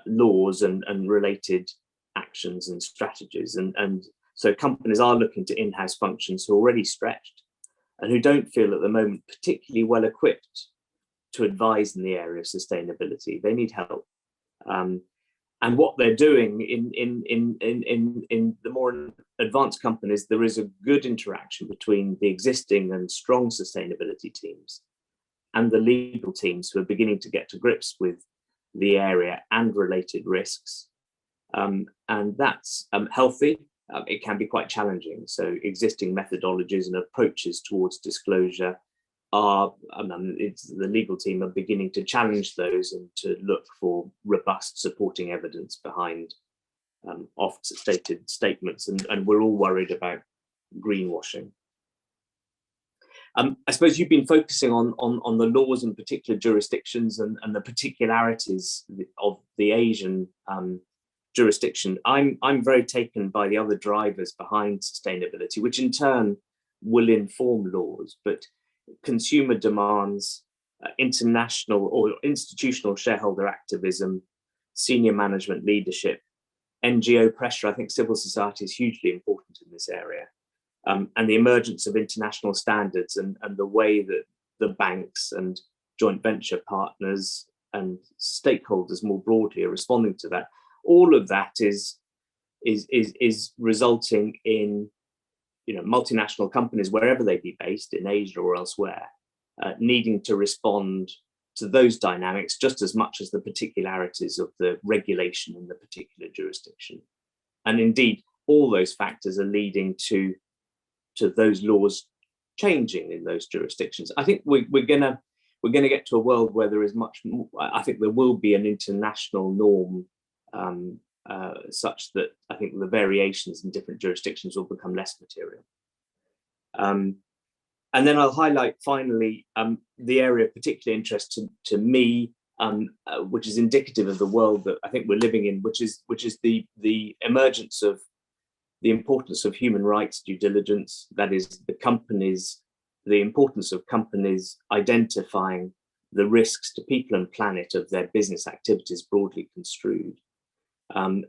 laws and related actions and strategies. And so companies are looking to in-house functions who are already stretched and who don't feel at the moment particularly well equipped to advise in the area of sustainability. They need help. And what they're doing in the more advanced companies, there is a good interaction between the existing and strong sustainability teams and the legal teams who are beginning to get to grips with the area and related risks. And that's healthy. It can be quite challenging. So existing methodologies and approaches towards disclosure are, the legal team are beginning to challenge those and to look for robust supporting evidence behind oft stated statements. And we're all worried about greenwashing. I suppose you've been focusing on the laws in particular jurisdictions and the particularities of the Asian jurisdiction. I'm very taken by the other drivers behind sustainability, which in turn will inform laws, but consumer demands, international or institutional shareholder activism, senior management leadership, NGO pressure. I think civil society is hugely important in this area. And the emergence of international standards and the way that the banks and joint venture partners and stakeholders more broadly are responding to that. All of that is resulting in, multinational companies, wherever they be based, in Asia or elsewhere, needing to respond to those dynamics just as much as the particularities of the regulation in the particular jurisdiction. And indeed, all those factors are leading to those laws changing in those jurisdictions. I think we're gonna get to a world where there is much more. I think there will be an international norm such that I think the variations in different jurisdictions will become less material. And then I'll highlight finally the area of particular interest to me, which is indicative of the world that I think we're living in, which is the emergence of the importance of human rights due diligence. That is the importance of companies identifying the risks to people and planet of their business activities broadly construed.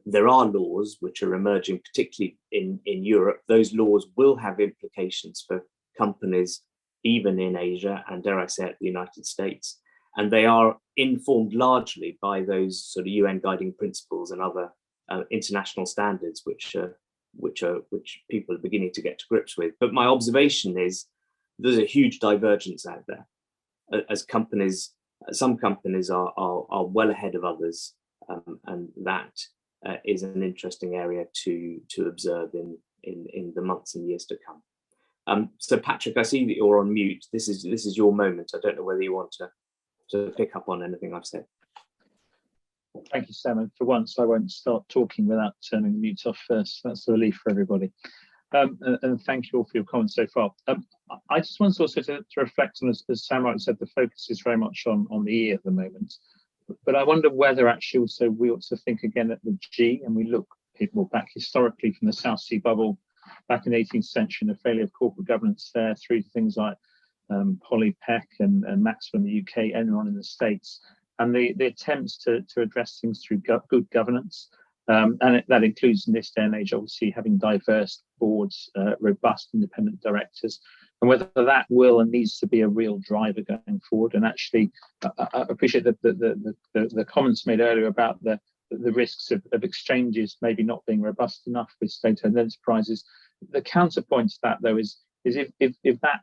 There are laws which are emerging, particularly in Europe. Those laws will have implications for companies, even in Asia, and dare I say it, the United States. And they are informed largely by those sort of UN guiding principles and other international standards, which people are beginning to get to grips with. But my observation is there's a huge divergence out there, as companies, some companies are well ahead of others, and that is an interesting area to observe in the months and years to come. So Patrick, I see that you're on mute. This is your moment. I don't know whether you want to pick up on anything I've said. Thank you, Sam. And for once, I won't start talking without turning the mute off first. That's a relief for everybody. And thank you all for your comments so far. I just want also to reflect on, as Sam rightly said, the focus is very much on the E at the moment. But I wonder whether actually also we ought to think again at the G, and we look people back historically from the South Sea bubble back in the 18th century and the failure of corporate governance there through to things like Polly Peck and Maxwell in the UK, Enron in the States, and the attempts to address things through good governance. And that includes in this day and age, obviously, having diverse boards, robust independent directors, and whether that will and needs to be a real driver going forward. And actually, I appreciate the comments made earlier about the risks of exchanges maybe not being robust enough with state-owned enterprises. The counterpoint to that, though, is if that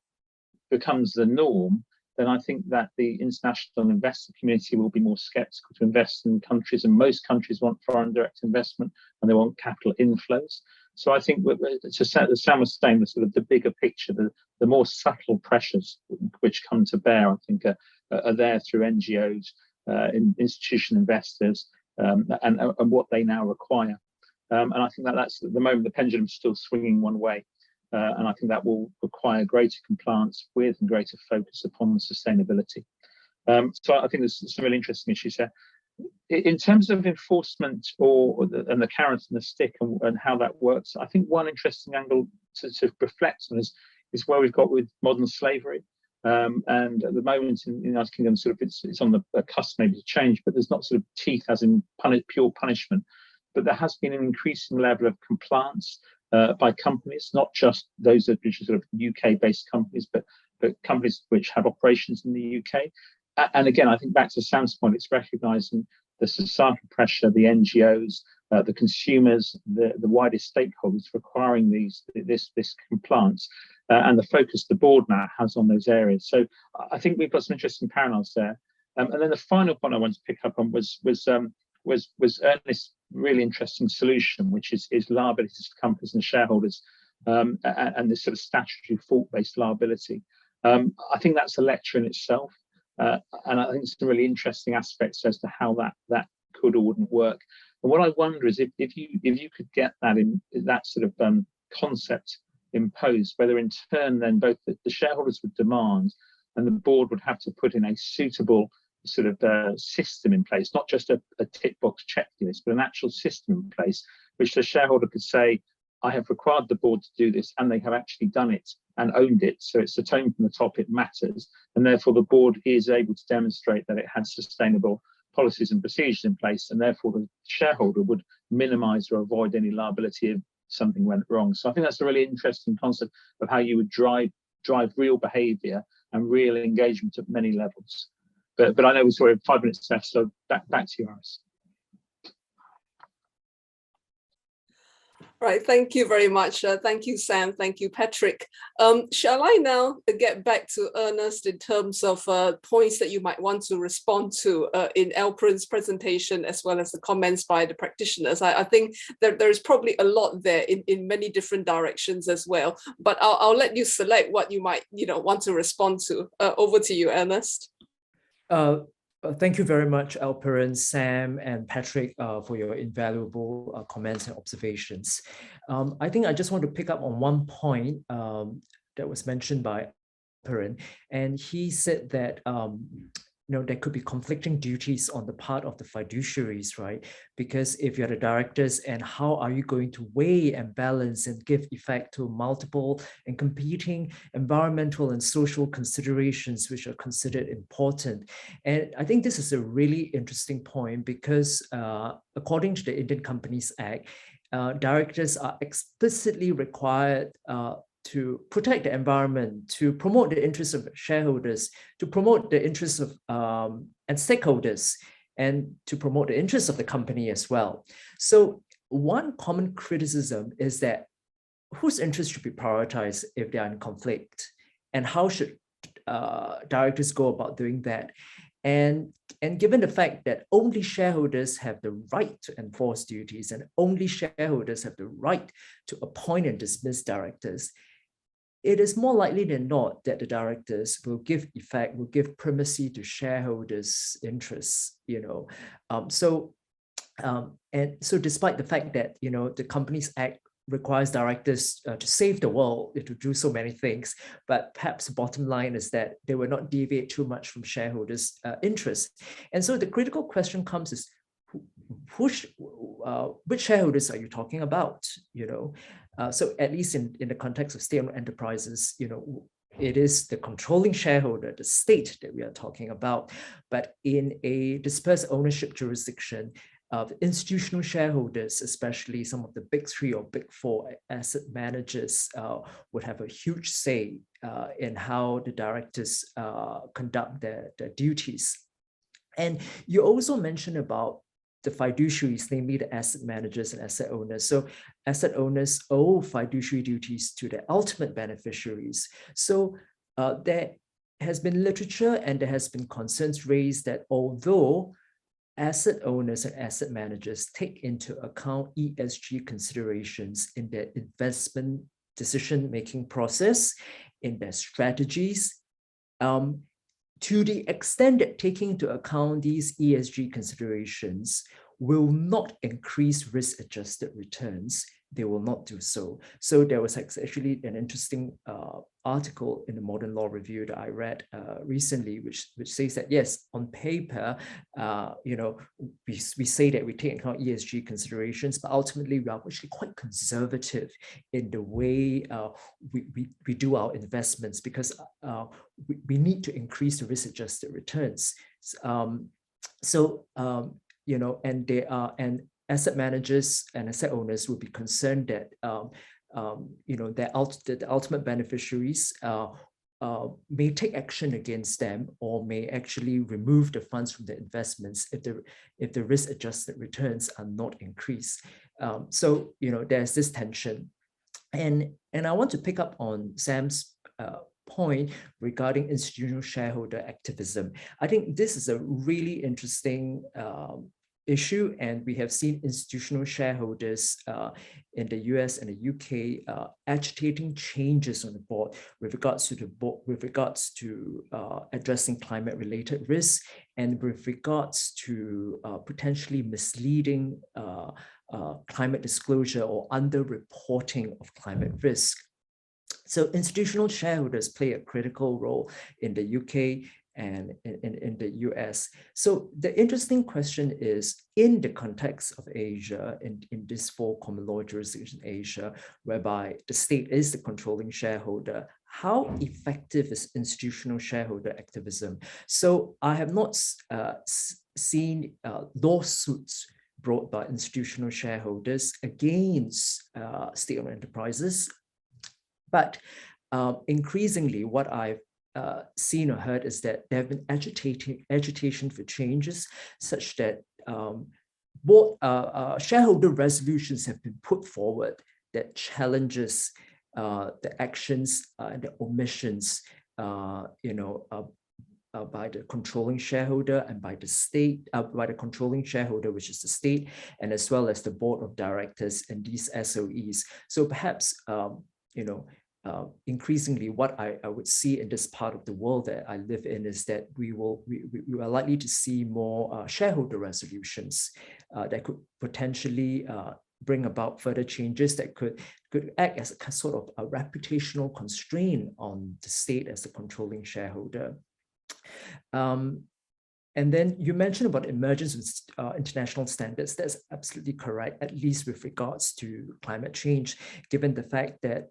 becomes the norm, then I think that the international investor community will be more skeptical to invest in countries, and most countries want foreign direct investment and they want capital inflows. So I think, as Sam was saying, the sort of the bigger picture, the more subtle pressures which come to bear, I think, are there through NGOs, institutional investors, and what they now require. And I think that's at the moment the pendulum is still swinging one way. And I think that will require greater compliance with and greater focus upon sustainability. So I think there's some really interesting issues here. In terms of enforcement and the carrot and the stick and how that works, I think one interesting angle to reflect on is where we've got with modern slavery. And at the moment in the United Kingdom, sort of it's on the cusp maybe to change, but there's not sort of teeth as in pure punishment. But there has been an increasing level of compliance by companies, not just those which are sort of UK-based companies, but companies which have operations in the UK. And again, I think back to Sam's point, it's recognising the societal pressure, the NGOs, the consumers, the wider stakeholders requiring this compliance, and the focus the board now has on those areas. So I think we've got some interesting parallels there. And then the final point I wanted to pick up on was Ernest's really interesting solution, which is liabilities for companies and shareholders, and this sort of statutory fault-based liability. I think that's a lecture in itself, and I think some really interesting aspects as to how that could or wouldn't work. And what I wonder is if you could get that sort of concept imposed, whether in turn then both the shareholders would demand and the board would have to put in a suitable sort of system in place, not just a tick box checklist, but an actual system in place, which the shareholder could say, I have required the board to do this, and they have actually done it and owned it. So it's the tone from the top, it matters. And therefore the board is able to demonstrate that it has sustainable policies and procedures in place, and therefore the shareholder would minimize or avoid any liability if something went wrong. So I think that's a really interesting concept of how you would drive real behavior and real engagement at many levels. But I know we sort of 5 minutes left, so back to you, Iris. Right, thank you very much. Thank you, Sam. Thank you, Patrick. Shall I now get back to Ernest in terms of points that you might want to respond to in Alperen's presentation, as well as the comments by the practitioners? I think there is probably a lot there in many different directions as well, but I'll let you select what you might want to respond to. Over to you, Ernest. Thank you very much, Alperen, Sam, and Patrick, for your invaluable comments and observations. I think I just want to pick up on one point that was mentioned by Alperen, and he said that there could be conflicting duties on the part of the fiduciaries, right? Because if you're the directors, and how are you going to weigh and balance and give effect to multiple and competing environmental and social considerations which are considered important? And I think this is a really interesting point because according to the Indian Companies Act, directors are explicitly required to protect the environment, to promote the interests of shareholders, to promote the interests of and stakeholders, and to promote the interests of the company as well. So one common criticism is that whose interests should be prioritized if they are in conflict, and how should directors go about doing that? And given the fact that only shareholders have the right to enforce duties and only shareholders have the right to appoint and dismiss directors, it is more likely than not that the directors will give primacy to shareholders' interests, and so despite the fact that, the Companies Act requires directors to save the world, to do so many things, but perhaps the bottom line is that they will not deviate too much from shareholders' interests. And so the critical question comes is, which shareholders are you talking about? So at least in the context of state-owned enterprises, it is the controlling shareholder, the state, that we are talking about. But in a dispersed ownership jurisdiction, institutional shareholders, especially some of the big 3 or big 4 asset managers, would have a huge say in how the directors conduct their duties. And you also mentioned about the fiduciaries, namely the asset managers and asset owners. So asset owners owe fiduciary duties to the ultimate beneficiaries. So there has been literature and there has been concerns raised that although asset owners and asset managers take into account ESG considerations in their investment decision-making process, in their strategies, to the extent that taking into account these ESG considerations will not increase risk-adjusted returns, they will not do so. So there was actually an interesting article in the Modern Law Review that I read recently, which says that yes, on paper, we say that we take into account ESG considerations, but ultimately we are actually quite conservative in the way we do our investments, because we need to increase the risk-adjusted returns. And asset managers and asset owners will be concerned that the ultimate beneficiaries may take action against them, or may actually remove the funds from their investments if the risk-adjusted returns are not increased. So there's this tension, and I want to pick up on Sam's point regarding institutional shareholder activism. I think this is a really interesting issue, and we have seen institutional shareholders in the US and the UK agitating changes on the board with regards to addressing climate-related risks, and with regards to potentially misleading climate disclosure or under-reporting of climate risk. So institutional shareholders play a critical role in the UK and in the US. So the interesting question is, in the context of Asia, in this 4 common law jurisdictions in Asia, whereby the state is the controlling shareholder, how effective is institutional shareholder activism? So I have not seen lawsuits brought by institutional shareholders against state-owned enterprises, but increasingly what I've seen or heard is that there have been agitation for changes, such that shareholder resolutions have been put forward that challenges the actions and the omissions by the controlling shareholder and by the state, by the controlling shareholder, which is the state, and as well as the board of directors and these SOEs. So perhaps increasingly, what I would see in this part of the world that I live in is that we are likely to see more shareholder resolutions that could potentially bring about further changes that could act as a sort of a reputational constraint on the state as the controlling shareholder. And then you mentioned about emergence of international standards. That's absolutely correct, at least with regards to climate change, given the fact that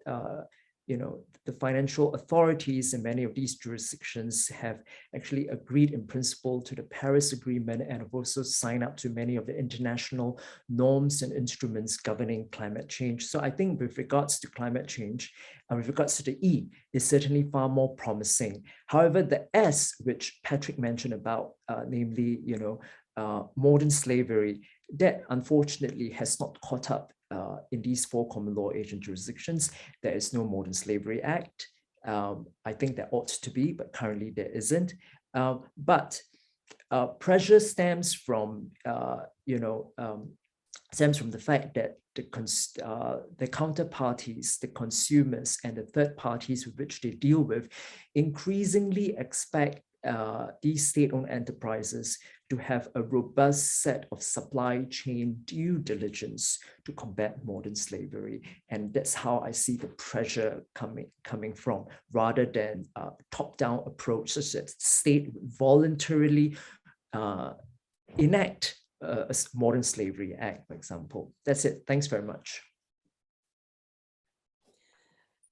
the financial authorities in many of these jurisdictions have actually agreed in principle to the Paris Agreement and have also signed up to many of the international norms and instruments governing climate change. So I think with regards to climate change, and with regards to the E, is certainly far more promising. However, the S, which Patrick mentioned about, namely, modern slavery, that unfortunately has not caught up in these 4 common law Asian jurisdictions. There is no Modern Slavery Act. I think there ought to be, but currently there isn't. But pressure stems from, stems from the fact that the counterparties, the consumers, and the third parties with which they deal with increasingly expect these state-owned enterprises to have a robust set of supply chain due diligence to combat modern slavery. And that's how I see the pressure coming from, rather than a top-down approach such that the state would voluntarily enact a Modern Slavery Act, for example. That's it. Thanks very much.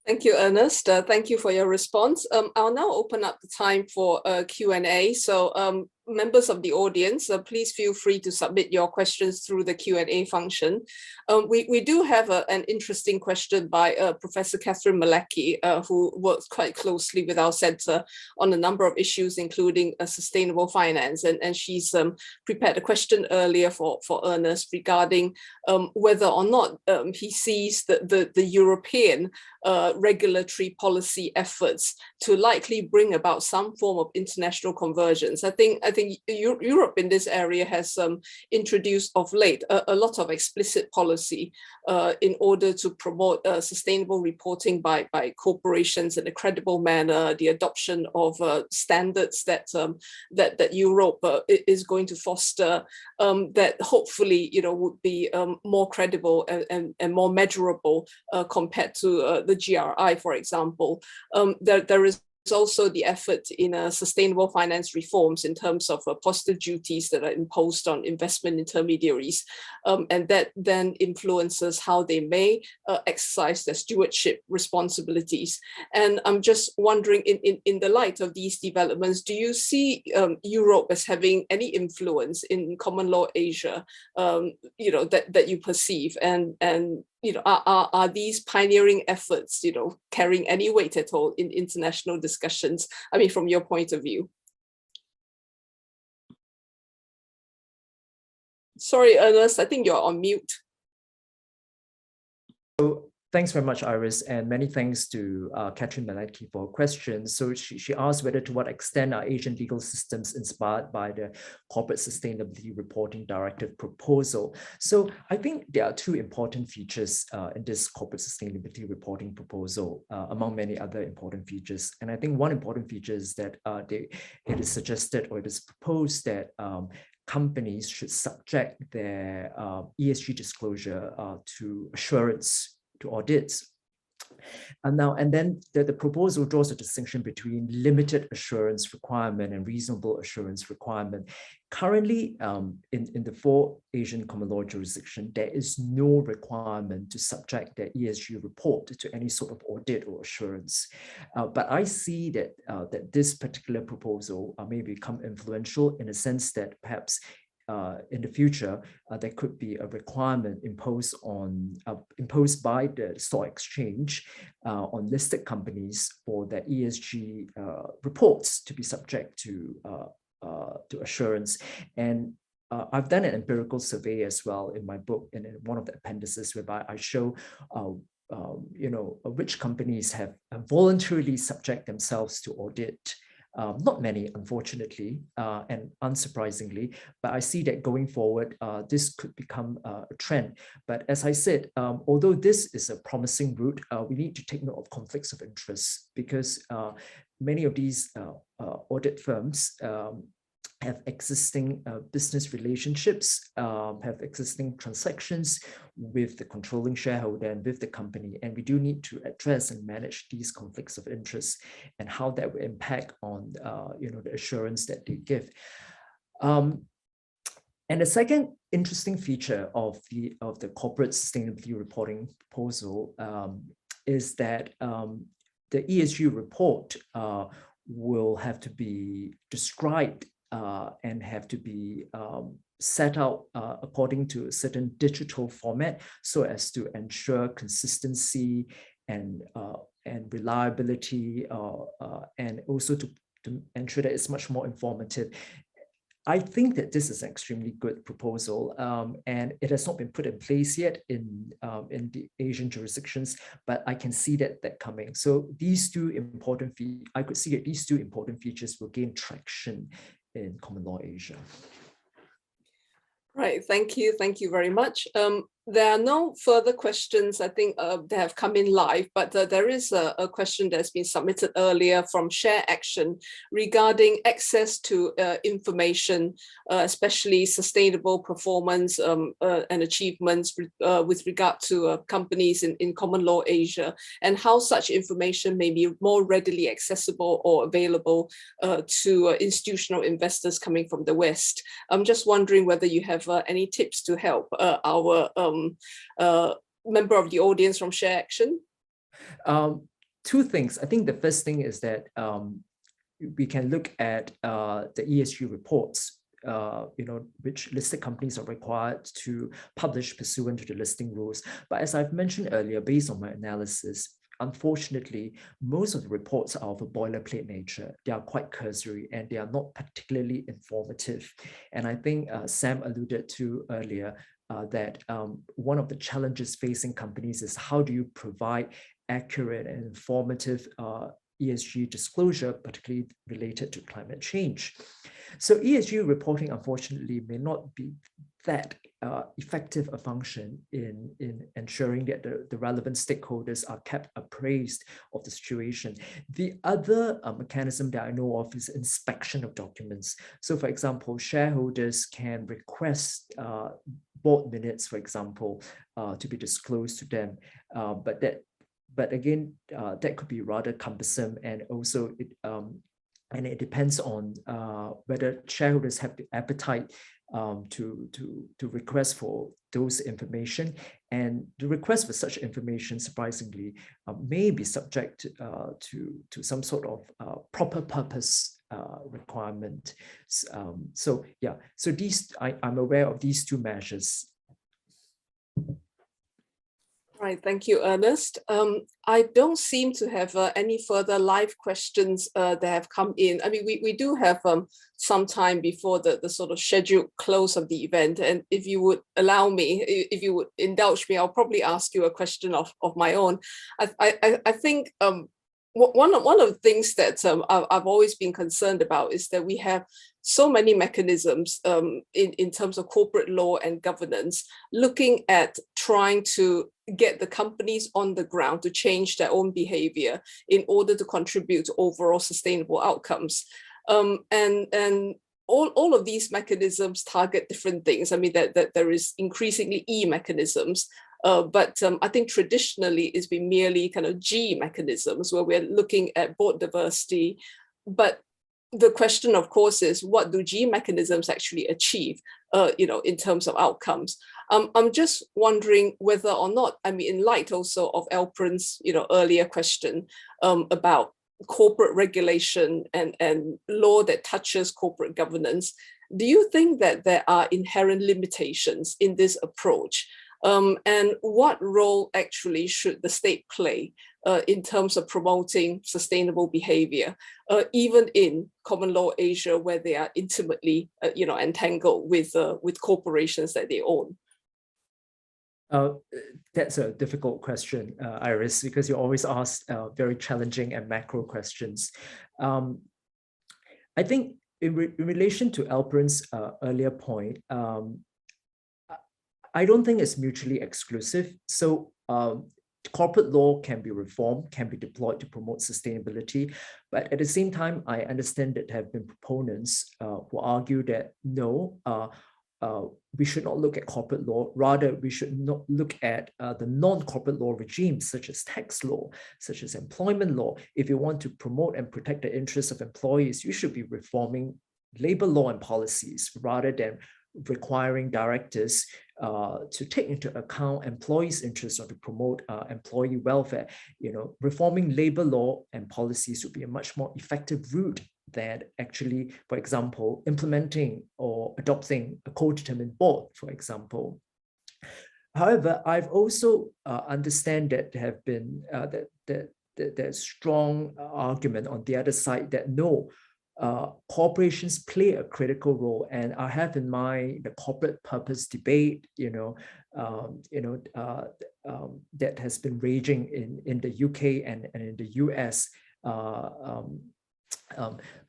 Thank you, Ernest. Thank you for your response. I'll now open up the time for Q&A. So members of the audience, please feel free to submit your questions through the Q&A function. We do have an interesting question by Professor Catherine Malecki, who works quite closely with our center on a number of issues, including sustainable finance. And she's prepared a question earlier for Ernest regarding whether or not he sees the European regulatory policy efforts to likely bring about some form of international convergence. I think Europe in this area has introduced of late a lot of explicit policy in order to promote sustainable reporting by corporations in a credible manner, the adoption of standards that Europe is going to foster, that hopefully would be more credible and more measurable compared to the GRI, for example. There is also the effort in sustainable finance reforms in terms of positive duties that are imposed on investment intermediaries, and that then influences how they may exercise their stewardship responsibilities. And I'm just wondering, in the light of these developments, do you see Europe as having any influence in common law Asia, that you perceive, and are these pioneering efforts, carrying any weight at all in international discussions? I mean, from your point of view. Sorry, Ernest, I think you're on mute. So thanks very much, Iris, and many thanks to Catherine Malecki for her question. So she asked whether to what extent are Asian legal systems inspired by the Corporate Sustainability Reporting Directive proposal. So I think there are 2 important features in this Corporate Sustainability Reporting proposal, among many other important features. And I think one important feature is that it is suggested, or it is proposed, that companies should subject their ESG disclosure to assurance, to audits. And then the proposal draws a distinction between limited assurance requirement and reasonable assurance requirement. Currently, in the 4 Asian common law jurisdictions, there is no requirement to subject their ESG report to any sort of audit or assurance. But I see that this particular proposal may become influential in the sense that perhaps in the future, there could be a requirement imposed by the stock exchange on listed companies for their ESG reports to be subject to assurance. And I've done an empirical survey as well in my book, and in one of the appendices, whereby I show which companies have voluntarily subject themselves to audit. Not many, unfortunately, and unsurprisingly, but I see that going forward, this could become a trend. But as I said, although this is a promising route, we need to take note of conflicts of interest, because many of these audit firms have existing business relationships, have existing transactions with the controlling shareholder and with the company. And we do need to address and manage these conflicts of interest and how that will impact on the assurance that they give. And the second interesting feature of the corporate sustainability reporting proposal is that the ESG report will have to be described and have to be set out according to a certain digital format so as to ensure consistency and reliability and also to ensure that it's much more informative. I think that this is an extremely good proposal, and it has not been put in place yet in the Asian jurisdictions, but I can see that coming. So these two important I could see that these two important features will gain traction in common law Asia. Right, thank you very much. There are no further questions, I think, that have come in live, but there is a question that's been submitted earlier from Share Action regarding access to information, especially sustainable performance and achievements with regard to companies in common law Asia, and how such information may be more readily accessible or available to institutional investors coming from the West. I'm just wondering whether you have any tips to help our member of the audience from Share Action? Two things. I think the first thing is that we can look at the ESG reports, which listed companies are required to publish pursuant to the listing rules. But as I've mentioned earlier, based on my analysis, unfortunately, most of the reports are of a boilerplate nature. They are quite cursory and they are not particularly informative. And I think Sam alluded to earlier that one of the challenges facing companies is how do you provide accurate and informative ESG disclosure, particularly related to climate change. So ESG reporting, unfortunately, may not be that effective a function in ensuring that the relevant stakeholders are kept appraised of the situation. The other mechanism that I know of is inspection of documents. So for example, shareholders can request board minutes, for example, to be disclosed to them, but again, that could be rather cumbersome, and also it depends on whether shareholders have the appetite to request for those information, and the request for such information, surprisingly, may be subject to some sort of proper purpose requirement. So these I'm aware of these two measures. Right, thank you, Ernest. I don't seem to have any further live questions that have come in. I mean, we do have some time before the sort of scheduled close of the event. And if you would allow me, if you would indulge me, I'll probably ask you a question of my own. I think one of the things that I've always been concerned about is that we have so many mechanisms in terms of corporate law and governance, looking at trying to get the companies on the ground to change their own behavior in order to contribute to overall sustainable outcomes. And all of these mechanisms target different things. I mean, that there is increasingly E mechanisms, but I think traditionally it's been merely kind of G mechanisms where we're looking at board diversity. But the question, of course, is what do G mechanisms actually achieve, in terms of outcomes? I'm just wondering whether or not, I mean, in light also of Alperen's, earlier question about corporate regulation and law that touches corporate governance, do you think that there are inherent limitations in this approach? And what role actually should the state play in terms of promoting sustainable behavior, even in common law Asia, where they are intimately, entangled with corporations that they own? That's a difficult question, Iris, because you always ask very challenging and macro questions. I think in relation to Alperen's earlier point, I don't think it's mutually exclusive. So corporate law can be reformed, can be deployed to promote sustainability. But at the same time, I understand that there have been proponents who argue that no, we should not look at corporate law. Rather, we should not look at the non-corporate law regimes, such as tax law, such as employment law. If you want to promote and protect the interests of employees, you should be reforming labor law and policies rather than requiring directors to take into account employees' interests or to promote employee welfare. Reforming labor law and policies would be a much more effective route than actually, for example, implementing or adopting a co-determined board, for example. However, I've also understand that there have been there's strong argument on the other side that no, corporations play a critical role, and I have in mind the corporate purpose debate, that has been raging in the UK and in the US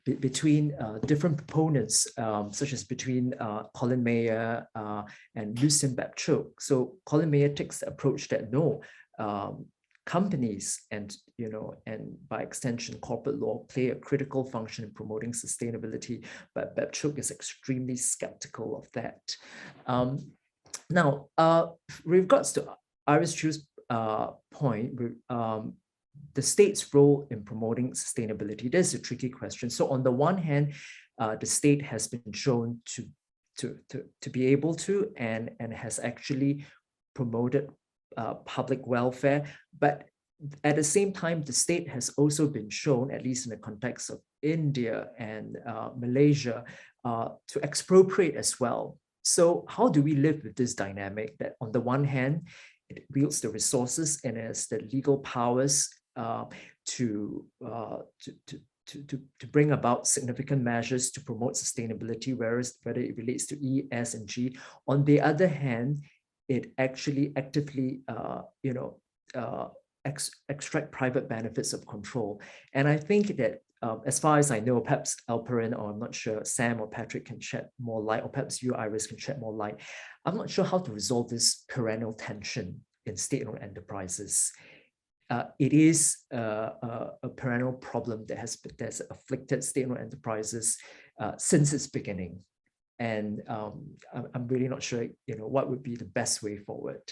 between different proponents, such as between Colin Mayer and Lucien Bapchuk. So Colin Mayer takes the approach that no, companies and by extension corporate law play a critical function in promoting sustainability, but Bapchuk is extremely skeptical of that. Now, with regards to Iris Chiu's point, the state's role in promoting sustainability, that's a tricky question. So on the one hand, the state has been shown to be able to and has actually promoted public welfare, but at the same time, the state has also been shown, at least in the context of India and Malaysia, to expropriate as well. So how do we live with this dynamic that on the one hand, it wields the resources and has the legal powers to bring about significant measures to promote sustainability, whereas whether it relates to E, S, and G. On the other hand, it actually actively, extract private benefits of control. And I think that as far as I know, perhaps Alperen, or I'm not sure, Sam or Patrick can shed more light, or perhaps you, Iris, can shed more light. I'm not sure how to resolve this perennial tension in state-owned enterprises. It is a perennial problem that's afflicted state-owned enterprises since its beginning. And I'm really not sure, what would be the best way forward.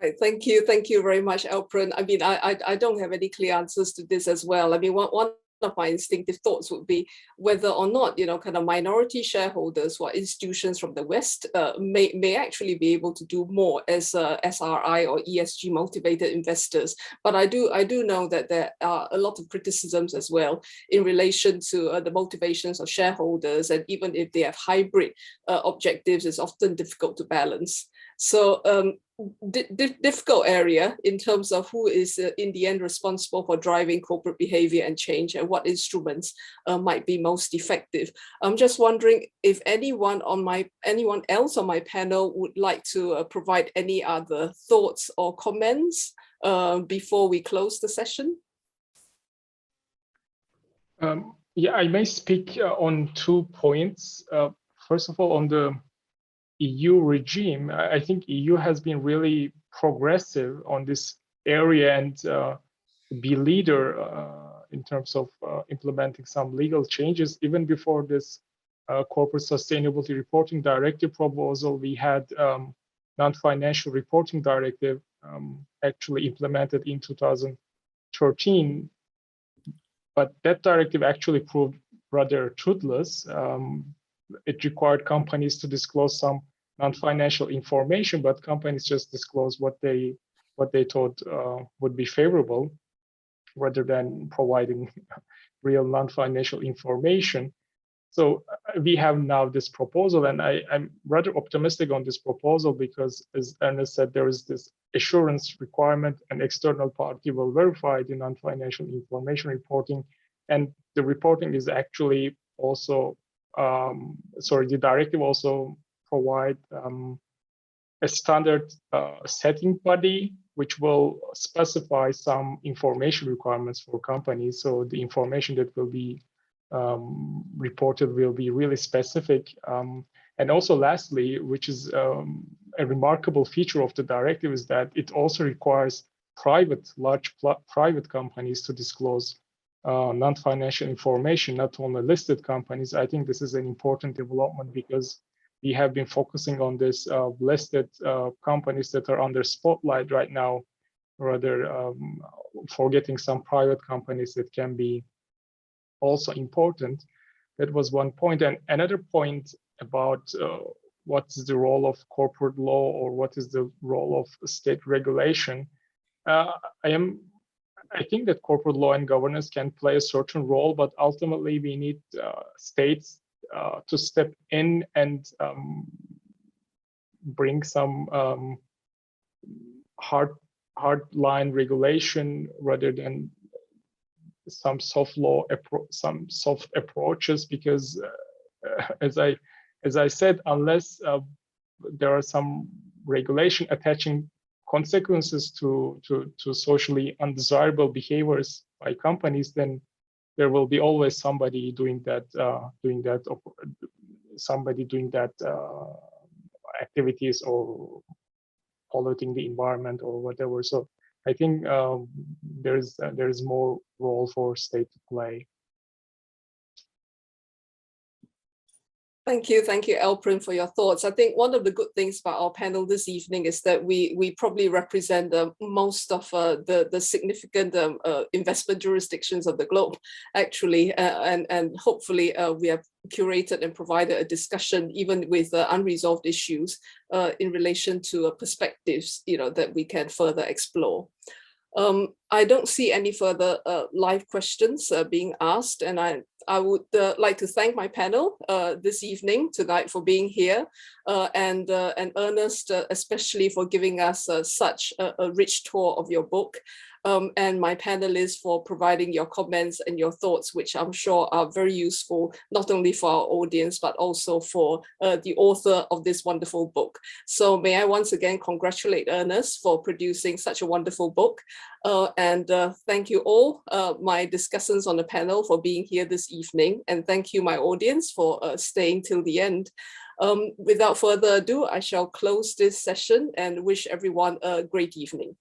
Right, thank you very much, Alperen. I mean, I don't have any clear answers to this as well. I mean, one of my instinctive thoughts would be whether or not, kind of minority shareholders or institutions from the West may actually be able to do more as SRI or ESG motivated investors. But I do know that there are a lot of criticisms as well in relation to the motivations of shareholders, and even if they have hybrid objectives, it's often difficult to balance. So difficult area in terms of who is in the end responsible for driving corporate behavior and change, and what instruments might be most effective. I'm just wondering if anyone else on my panel would like to provide any other thoughts or comments before we close the session. Yeah, I may speak on 2 points. First of all, on the EU regime, I think EU has been really progressive on this area and be leader in terms of implementing some legal changes. Even before this corporate sustainability reporting directive proposal, we had non-financial reporting directive actually implemented in 2013. But that directive actually proved rather toothless. It required companies to disclose some non-financial information, but companies just disclosed what they thought would be favorable, rather than providing real non-financial information. So we have now this proposal, and I'm rather optimistic on this proposal because, as Ernest said, there is this assurance requirement, an external party will verify the non-financial information reporting, and the reporting is actually also the directive also provide a standard setting body which will specify some information requirements for companies. So the information that will be reported will be really specific. And also lastly, which is a remarkable feature of the directive, is that it also requires large private companies to disclose non-financial information, not only listed companies. I think this is an important development because we have been focusing on this listed companies that are under spotlight right now, rather forgetting some private companies that can be also important. That was one point. And another point about what's the role of corporate law, or what is the role of state regulation. I think that corporate law and governance can play a certain role, but ultimately we need states to step in and bring some hard line regulation rather than some soft law, some soft approaches, because as I said, unless there are some regulation attaching consequences to socially undesirable behaviors by companies, then there will be always somebody doing that activities or polluting the environment or whatever. So I think there is more role for state to play. Thank you, Alperen, for your thoughts. I think one of the good things about our panel this evening is that we probably represent most of the significant investment jurisdictions of the globe, actually, and hopefully we have curated and provided a discussion, even with unresolved issues, in relation to perspectives, that we can further explore. I don't see any further live questions being asked, and I would like to thank my panel this evening tonight for being here, and Ernest especially for giving us such a rich tour of your book, and my panelists for providing your comments and your thoughts, which I'm sure are very useful, not only for our audience, but also for the author of this wonderful book. So may I once again congratulate Ernest for producing such a wonderful book. And thank you all, my discussants on the panel, for being here this evening. And thank you, my audience, for staying till the end. Without further ado, I shall close this session and wish everyone a great evening.